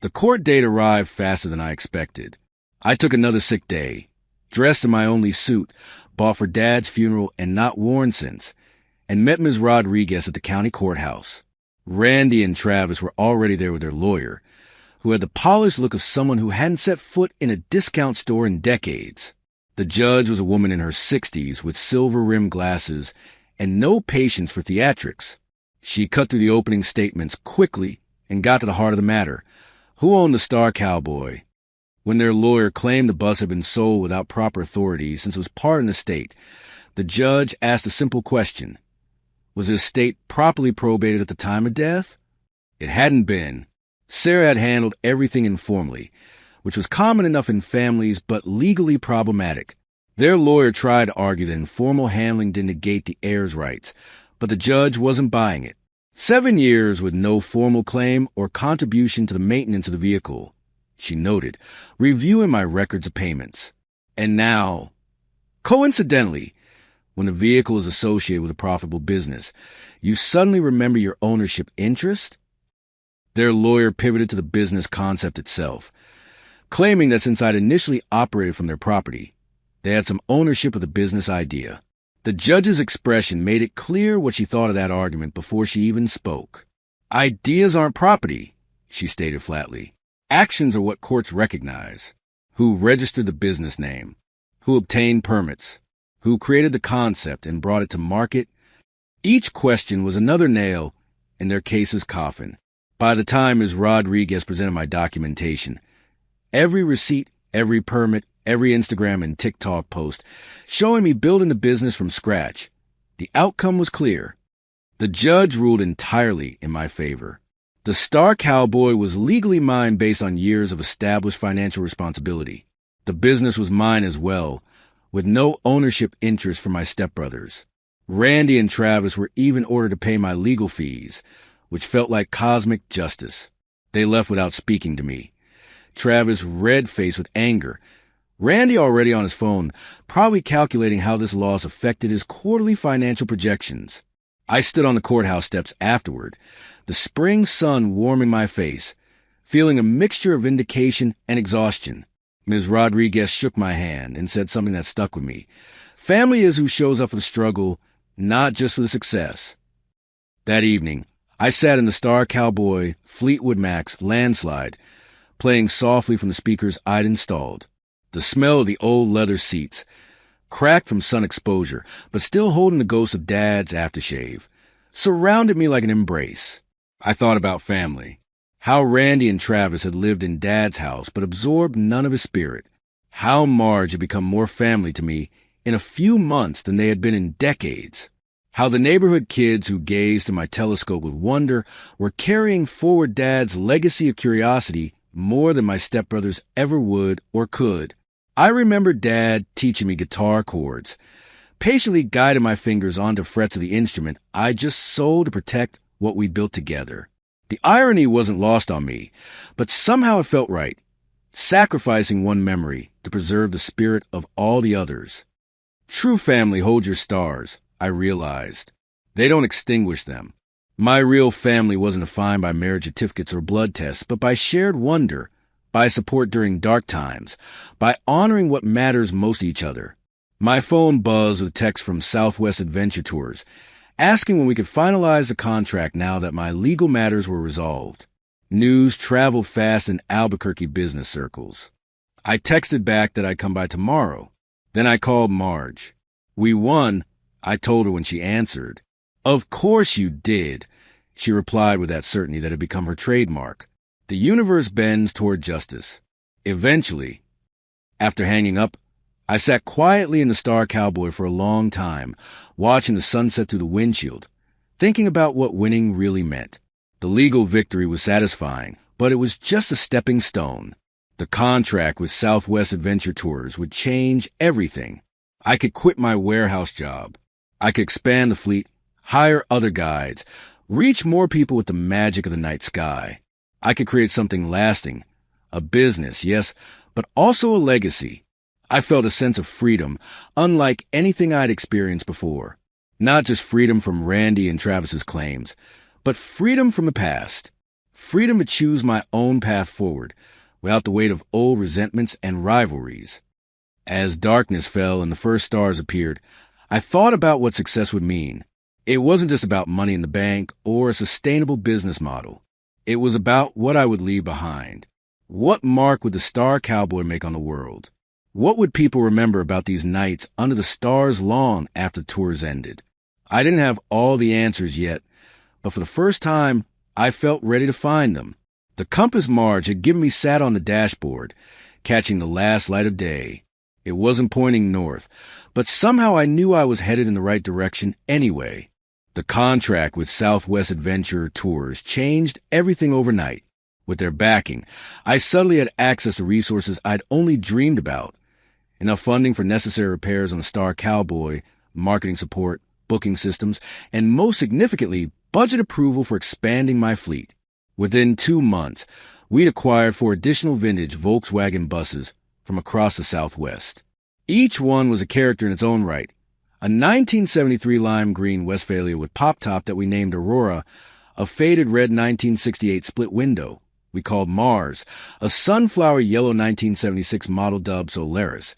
The court date arrived faster than I expected. I took another sick day, dressed in my only suit, bought for Dad's funeral and not worn since, and met Ms. Rodriguez at the county courthouse. Randy and Travis were already there with their lawyer, who had the polished look of someone who hadn't set foot in a discount store in decades. The judge was a woman in her 60s with silver-rimmed glasses and no patience for theatrics. She cut through the opening statements quickly and got to the heart of the matter, Who owned the Star Cowboy? When their lawyer claimed the bus had been sold without proper authority since it was part of the estate, the judge asked a simple question. Was the estate properly probated at the time of death? It hadn't been. Sarah had handled everything informally, which was common enough in families but legally problematic. Their lawyer tried to argue that informal handling didn't negate the heir's rights, but the judge wasn't buying it. 7 years with no formal claim or contribution to the maintenance of the vehicle, she noted, reviewing my records of payments. And now, coincidentally, when the vehicle is associated with a profitable business, you suddenly remember your ownership interest? Their lawyer pivoted to the business concept itself, claiming that since I'd initially operated from their property, they had some ownership of the business idea. The judge's expression made it clear what she thought of that argument before she even spoke. Ideas aren't property, she stated flatly. Actions are what courts recognize. Who registered the business name? Who obtained permits? Who created the concept and brought it to market? Each question was another nail in their case's coffin. By the time Ms. Rodriguez presented my documentation, every receipt, every permit, every Instagram and TikTok post showing me building the business from scratch, the outcome was clear. The judge ruled entirely in my favor. The Star Cowboy was legally mine based on years of established financial responsibility. The business was mine as well, with no ownership interest for my stepbrothers. Randy and Travis were even ordered to pay my legal fees, which felt like cosmic justice. They left without speaking to me. Travis red-faced with anger. Randy already on his phone, probably calculating how this loss affected his quarterly financial projections. I stood on the courthouse steps afterward, the spring sun warming my face, feeling a mixture of vindication and exhaustion. Ms. Rodriguez shook my hand and said something that stuck with me. Family is who shows up for the struggle, not just for the success. That evening, I sat in the Star Cowboy Fleetwood Mac's Landslide, playing softly from the speakers I'd installed. The smell of the old leather seats, cracked from sun exposure, but still holding the ghost of Dad's aftershave, surrounded me like an embrace. I thought about family. How Randy and Travis had lived in Dad's house but absorbed none of his spirit. How Marge had become more family to me in a few months than they had been in decades. How the neighborhood kids who gazed through my telescope with wonder were carrying forward Dad's legacy of curiosity more than my stepbrothers ever would or could. I remember Dad teaching me guitar chords, patiently guiding my fingers onto frets of the instrument I just sold to protect what we built together. The irony wasn't lost on me, but somehow it felt right, sacrificing one memory to preserve the spirit of all the others. True family holds your stars, I realized. They don't extinguish them. My real family wasn't defined by marriage certificates or blood tests, but by shared wonder, by support during dark times, by honoring what matters most to each other. My phone buzzed with texts from Southwest Adventure Tours, asking when we could finalize the contract now that my legal matters were resolved. News traveled fast in Albuquerque business circles. I texted back that I'd come by tomorrow. Then I called Marge. We won, I told her when she answered. Of course you did, she replied with that certainty that had become her trademark. The universe bends toward justice. Eventually, after hanging up, I sat quietly in the Star Cowboy for a long time, watching the sunset through the windshield, thinking about what winning really meant. The legal victory was satisfying, but it was just a stepping stone. The contract with Southwest Adventure Tours would change everything. I could quit my warehouse job. I could expand the fleet, hire other guides, reach more people with the magic of the night sky. I could create something lasting, a business, yes, but also a legacy. I felt a sense of freedom, unlike anything I'd experienced before. Not just freedom from Randy and Travis's claims, but freedom from the past. Freedom to choose my own path forward, without the weight of old resentments and rivalries. As darkness fell and the first stars appeared, I thought about what success would mean. It wasn't just about money in the bank or a sustainable business model. It was about what I would leave behind. What mark would the Star Cowboy make on the world? What would people remember about these nights under the stars long after tours ended? I didn't have all the answers yet, but for the first time, I felt ready to find them. The compass Marge had given me sat on the dashboard, catching the last light of day. It wasn't pointing north, but somehow I knew I was headed in the right direction anyway. The contract with Southwest Adventure Tours changed everything overnight. With their backing, I suddenly had access to resources I'd only dreamed about. Enough funding for necessary repairs on the Star Cowboy, marketing support, booking systems, and most significantly, budget approval for expanding my fleet. Within 2 months, we'd acquired 4 additional vintage Volkswagen buses from across the Southwest. Each one was a character in its own right. A 1973 lime green Westphalia with pop-top that we named Aurora, a faded red 1968 split window we called Mars, a sunflower yellow 1976 model dubbed Solaris,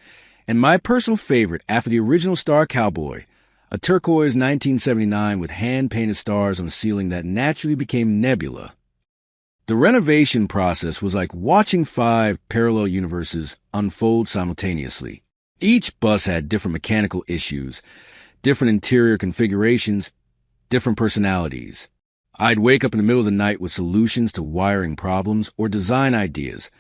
and my personal favorite after the original Star Cowboy, a turquoise 1979 with hand-painted stars on the ceiling that naturally became Nebula. The renovation process was like watching 5 parallel universes unfold simultaneously. Each bus had different mechanical issues, different interior configurations, different personalities. I'd wake up in the middle of the night with solutions to wiring problems or design ideas,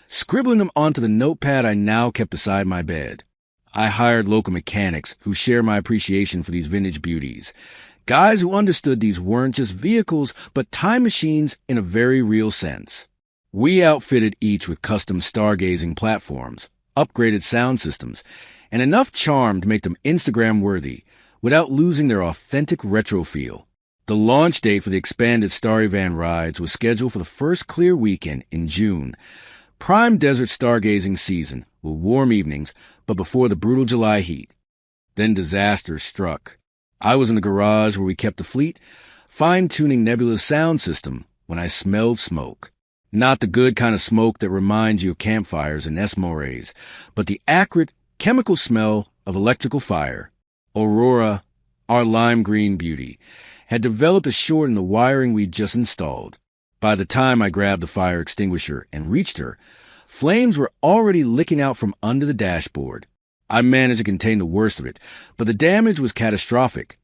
scribbling them onto the notepad I now kept beside my bed. I hired local mechanics who share my appreciation for these vintage beauties, guys who understood these weren't just vehicles but time machines in a very real sense. We outfitted each with custom stargazing platforms, upgraded sound systems, and enough charm to make them Instagram-worthy without losing their authentic retro feel. The launch date for the expanded Starry Van rides was scheduled for the first clear weekend in June, prime desert stargazing season with warm evenings, but before the brutal July heat. Then disaster struck. I was in the garage where we kept the fleet, fine-tuning Nebula's sound system when I smelled smoke. Not the good kind of smoke that reminds you of campfires and Esmores, but the acrid, chemical smell of electrical fire. Aurora, our lime green beauty, had developed a short in the wiring we'd just installed. By the time I grabbed the fire extinguisher and reached her, flames were already licking out from under the dashboard. I managed to contain the worst of it, but the damage was catastrophic.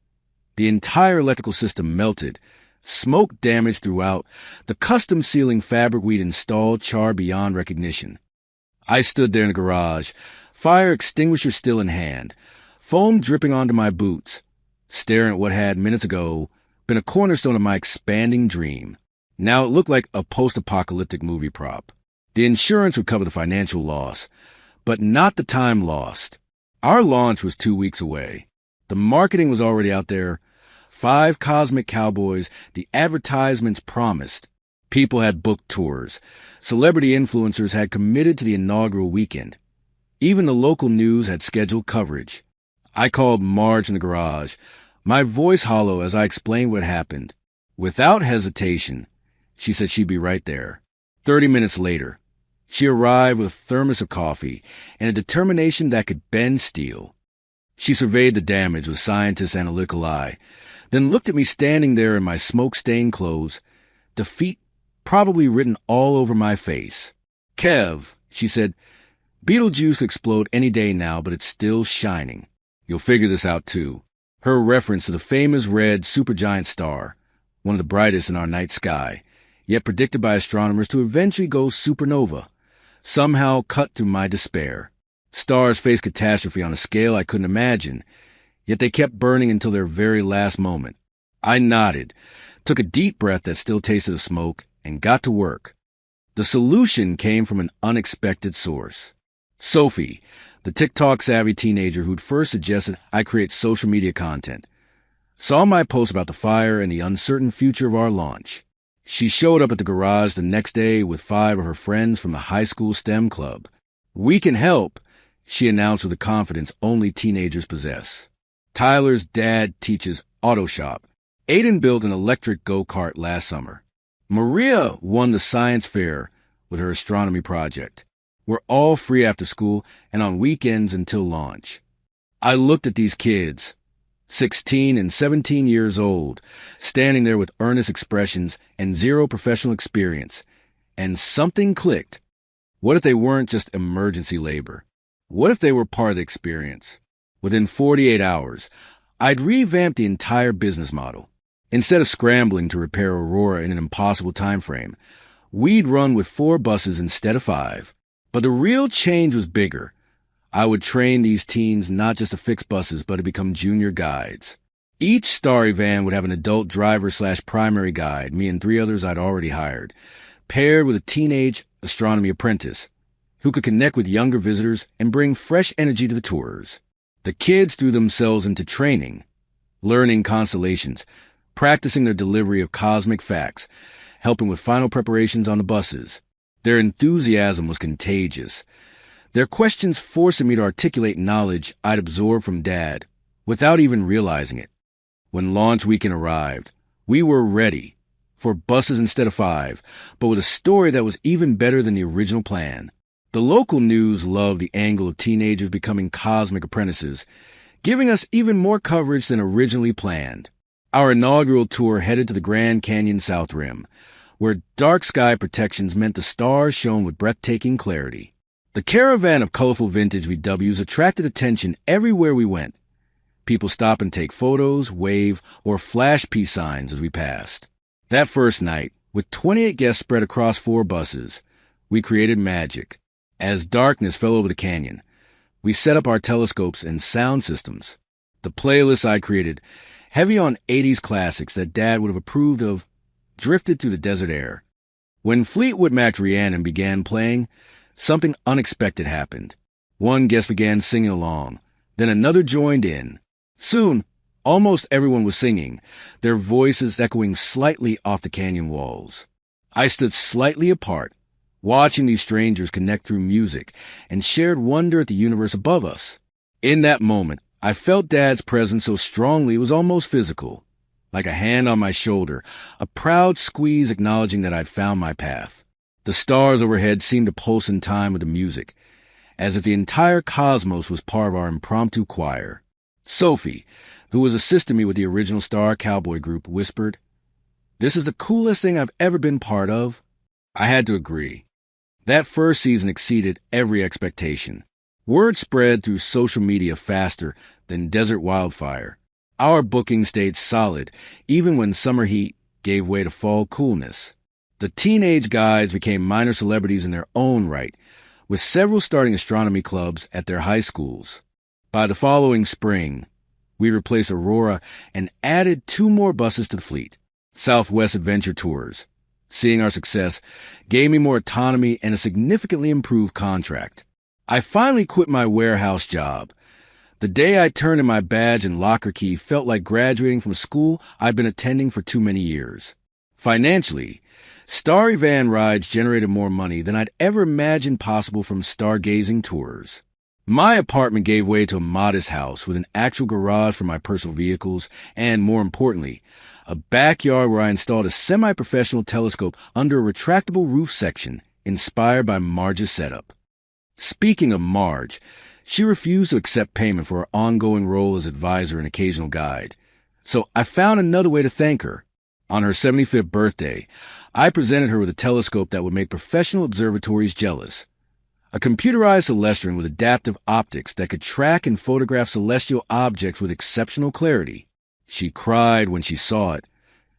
The entire electrical system melted, smoke damage throughout, the custom ceiling fabric we'd installed charred beyond recognition. I stood there in the garage, fire extinguisher still in hand, foam dripping onto my boots, staring at what had, minutes ago, been a cornerstone of my expanding dream. Now it looked like a post-apocalyptic movie prop. The insurance would cover the financial loss, but not the time lost. Our launch was 2 weeks away. The marketing was already out there. 5 cosmic cowboys, the advertisements promised. People had booked tours. Celebrity influencers had committed to the inaugural weekend. Even the local news had scheduled coverage. I called Marge in the garage, my voice hollow as I explained what happened. Without hesitation, she said she'd be right there. 30 minutes later, she arrived with a thermos of coffee and a determination that could bend steel. She surveyed the damage with scientist's analytical eye, then looked at me standing there in my smoke-stained clothes, defeat probably written all over my face. "Kev," she said, "Beetlejuice could explode any day now, but it's still shining. You'll figure this out, too." Her reference to the famous red supergiant star, one of the brightest in our night sky, yet predicted by astronomers to eventually go supernova, somehow cut through my despair. Stars face catastrophe on a scale I couldn't imagine, yet they kept burning until their very last moment. I nodded, took a deep breath that still tasted of smoke, and got to work. The solution came from an unexpected source. Sophie, the TikTok-savvy teenager who'd first suggested I create social media content, saw my post about the fire and the uncertain future of our launch. She showed up at the garage the next day with 5 of her friends from the high school STEM club. "We can help," she announced with the confidence only teenagers possess. Tyler's dad teaches auto shop. Aiden built an electric go-kart last summer. Maria won the science fair with her astronomy project. We're all free after school and on weekends until launch. I looked at these kids, 16 and 17 years old, standing there with earnest expressions and zero professional experience, and something clicked. What if they weren't just emergency labor? What if they were part of the experience? Within 48 hours, I'd revamped the entire business model. Instead of scrambling to repair Aurora in an impossible time frame, We'd run with 4 buses instead of 5. But the real change was bigger. I would train these teens not just to fix buses, but to become junior guides. Each Starry van would have an adult driver/primary guide, me and 3 others I'd already hired, paired with a teenage astronomy apprentice who could connect with younger visitors and bring fresh energy to the tours. The kids threw themselves into training, learning constellations, practicing their delivery of cosmic facts, helping with final preparations on the buses. Their enthusiasm was contagious. Their questions forcing me to articulate knowledge I'd absorbed from Dad without even realizing it. When launch weekend arrived, we were ready for buses instead of 5, but with a story that was even better than the original plan. The local news loved the angle of teenagers becoming cosmic apprentices, giving us even more coverage than originally planned. Our inaugural tour headed to the Grand Canyon South Rim, where dark sky protections meant the stars shone with breathtaking clarity. The caravan of colorful vintage VWs attracted attention everywhere we went. People stop and take photos, wave, or flash peace signs as we passed. That first night, with 28 guests spread across 4 buses, we created magic. As darkness fell over the canyon, we set up our telescopes and sound systems. The playlist I created, heavy on 80s classics that Dad would have approved of, drifted through the desert air. When Fleetwood Mac's Rhiannon began playing, something unexpected happened. One guest began singing along, then another joined in. Soon, almost everyone was singing, their voices echoing slightly off the canyon walls. I stood slightly apart, watching these strangers connect through music and shared wonder at the universe above us. In that moment, I felt Dad's presence so strongly it was almost physical, like a hand on my shoulder, a proud squeeze acknowledging that I'd found my path. The stars overhead seemed to pulse in time with the music, as if the entire cosmos was part of our impromptu choir. Sophie, who was assisting me with the original Star Cowboy group, whispered, "This is the coolest thing I've ever been part of." I had to agree. That first season exceeded every expectation. Word spread through social media faster than desert wildfire. Our booking stayed solid, even when summer heat gave way to fall coolness. The teenage guides became minor celebrities in their own right, with several starting astronomy clubs at their high schools. By the following spring, we replaced Aurora and added 2 more buses to the fleet, Southwest Adventure Tours. Seeing our success gave me more autonomy and a significantly improved contract. I finally quit my warehouse job. The day I turned in my badge and locker key felt like graduating from a school I'd been attending for too many years. Financially, Starry van rides generated more money than I'd ever imagined possible from stargazing tours. My apartment gave way to a modest house with an actual garage for my personal vehicles and, more importantly, a backyard where I installed a semi-professional telescope under a retractable roof section inspired by Marge's setup. Speaking of Marge, she refused to accept payment for her ongoing role as advisor and occasional guide, so I found another way to thank her. On her 75th birthday, I presented her with a telescope that would make professional observatories jealous. A computerized celestron with adaptive optics that could track and photograph celestial objects with exceptional clarity. She cried when she saw it,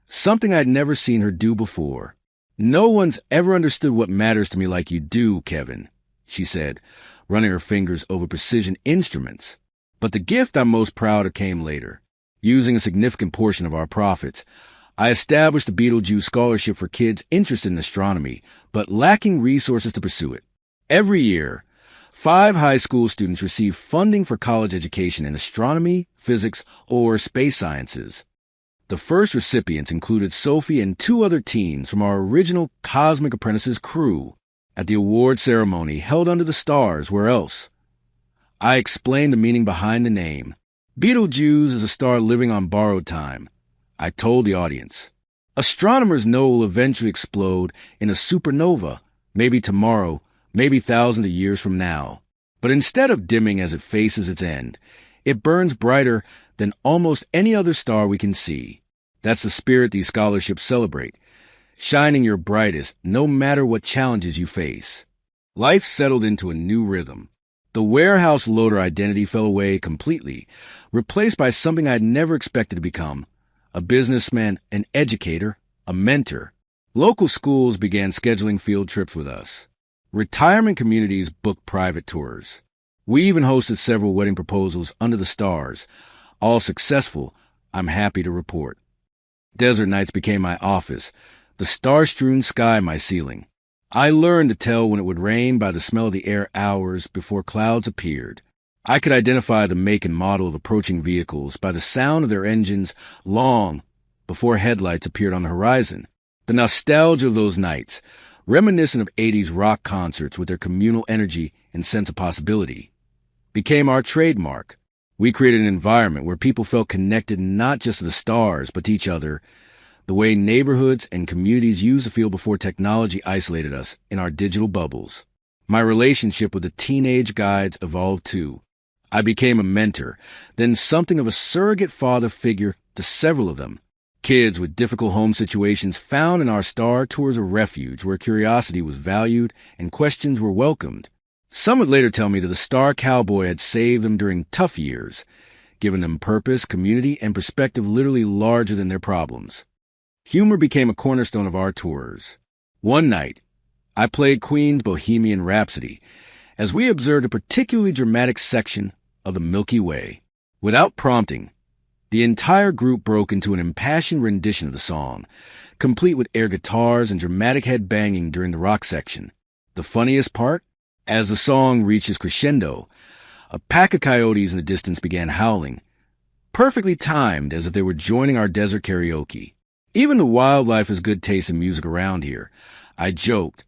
something I'd never seen her do before. "No one's ever understood what matters to me like you do, Kevin," she said, running her fingers over precision instruments. But the gift I'm most proud of came later. Using a significant portion of our profits, I established the Beetlejuice Scholarship for kids interested in astronomy, but lacking resources to pursue it. Every year, 5 high school students receive funding for college education in astronomy, physics, or space sciences. The first recipients included Sophie and 2 other teens from our original Cosmic Apprentices crew. At the award ceremony held under the stars, where else? I explained the meaning behind the name. Beetlejuice is a star living on borrowed time. I told the audience. Astronomers know it will eventually explode in a supernova, maybe tomorrow, maybe thousands of years from now. But instead of dimming as it faces its end, it burns brighter than almost any other star we can see. That's the spirit these scholarships celebrate, shining your brightest no matter what challenges you face. Life settled into a new rhythm. The warehouse loader identity fell away completely, replaced by something I'd never expected to become: a businessman, an educator, a mentor. Local schools began scheduling field trips with us. Retirement communities booked private tours. We even hosted several wedding proposals under the stars, all successful, I'm happy to report. Desert nights became my office, the star-strewn sky my ceiling. I learned to tell when it would rain by the smell of the air hours before clouds appeared. I could identify the make and model of approaching vehicles by the sound of their engines long before headlights appeared on the horizon. The nostalgia of those nights, reminiscent of 80s rock concerts with their communal energy and sense of possibility, became our trademark. We created an environment where people felt connected not just to the stars, but to each other, the way neighborhoods and communities used to feel before technology isolated us in our digital bubbles. My relationship with the teenage guides evolved too. I became a mentor, then something of a surrogate father figure to several of them. Kids with difficult home situations found in our star tours a refuge where curiosity was valued and questions were welcomed. Some would later tell me that the star cowboy had saved them during tough years, giving them purpose, community, and perspective literally larger than their problems. Humor became a cornerstone of our tours. One night, I played Queen's Bohemian Rhapsody as we observed a particularly dramatic section of the Milky Way. Without prompting, the entire group broke into an impassioned rendition of the song, complete with air guitars and dramatic head banging during the rock section. The funniest part? As the song reaches crescendo, a pack of coyotes in the distance began howling, perfectly timed as if they were joining our desert karaoke. Even the wildlife has good taste in music around here, I joked,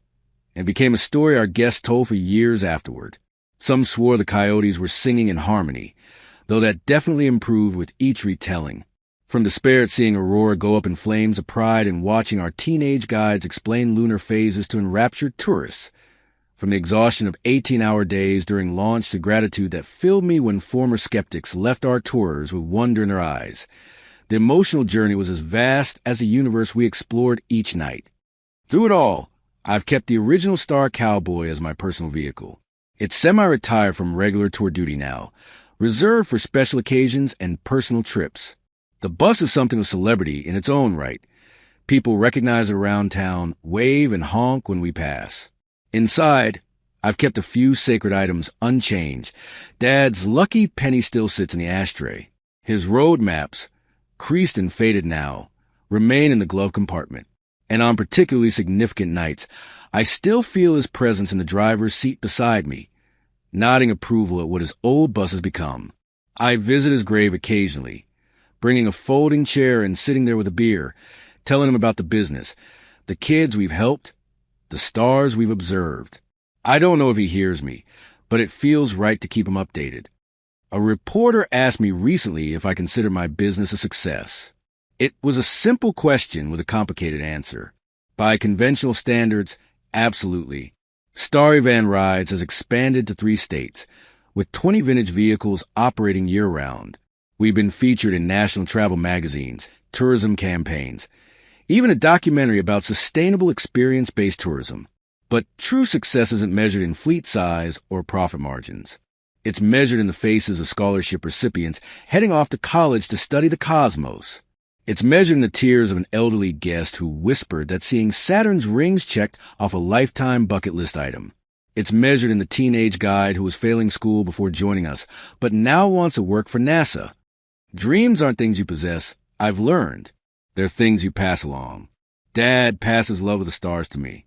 and became a story our guests told for years afterward. Some swore the coyotes were singing in harmony, though that definitely improved with each retelling. From despair at seeing Aurora go up in flames of pride in watching our teenage guides explain lunar phases to enraptured tourists, from the exhaustion of 18-hour days during launch to gratitude that filled me when former skeptics left our tours with wonder in their eyes. The emotional journey was as vast as the universe we explored each night. Through it all, I've kept the original Star Cowboy as my personal vehicle. It's semi-retired from regular tour duty now, reserved for special occasions and personal trips. The bus is something of celebrity in its own right. People recognize it around town, wave and honk when we pass. Inside, I've kept a few sacred items unchanged. Dad's lucky penny still sits in the ashtray. His road maps, creased and faded now, remain in the glove compartment. And on particularly significant nights, I still feel his presence in the driver's seat beside me, nodding approval at what his old bus has become. I visit his grave occasionally, bringing a folding chair and sitting there with a beer, telling him about the business, the kids we've helped, the stars we've observed. I don't know if he hears me, but it feels right to keep him updated. A reporter asked me recently if I consider my business a success. It was a simple question with a complicated answer. By conventional standards, absolutely. Starry Van Rides has expanded to 3 states, with 20 vintage vehicles operating year-round. We've been featured in national travel magazines, tourism campaigns, even a documentary about sustainable experience-based tourism. But true success isn't measured in fleet size or profit margins. It's measured in the faces of scholarship recipients heading off to college to study the cosmos. It's measured in the tears of an elderly guest who whispered that seeing Saturn's rings checked off a lifetime bucket list item. It's measured in the teenage guide who was failing school before joining us, but now wants to work for NASA. Dreams aren't things you possess, I've learned. They're things you pass along. Dad passes love of the stars to me.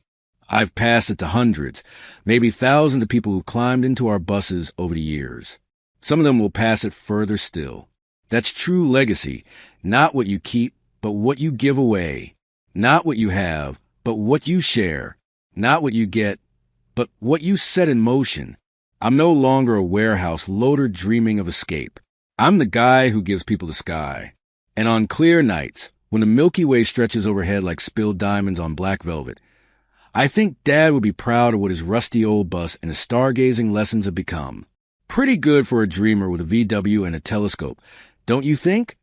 I've passed it to hundreds, maybe thousands of people who climbed into our buses over the years. Some of them will pass it further still. That's true legacy, not what you keep, but what you give away. Not what you have, but what you share. Not what you get, but what you set in motion. I'm no longer a warehouse loader dreaming of escape. I'm the guy who gives people the sky. And on clear nights, when the Milky Way stretches overhead like spilled diamonds on black velvet, I think Dad would be proud of what his rusty old bus and his stargazing lessons have become. Pretty good for a dreamer with a VW and a telescope, don't you think?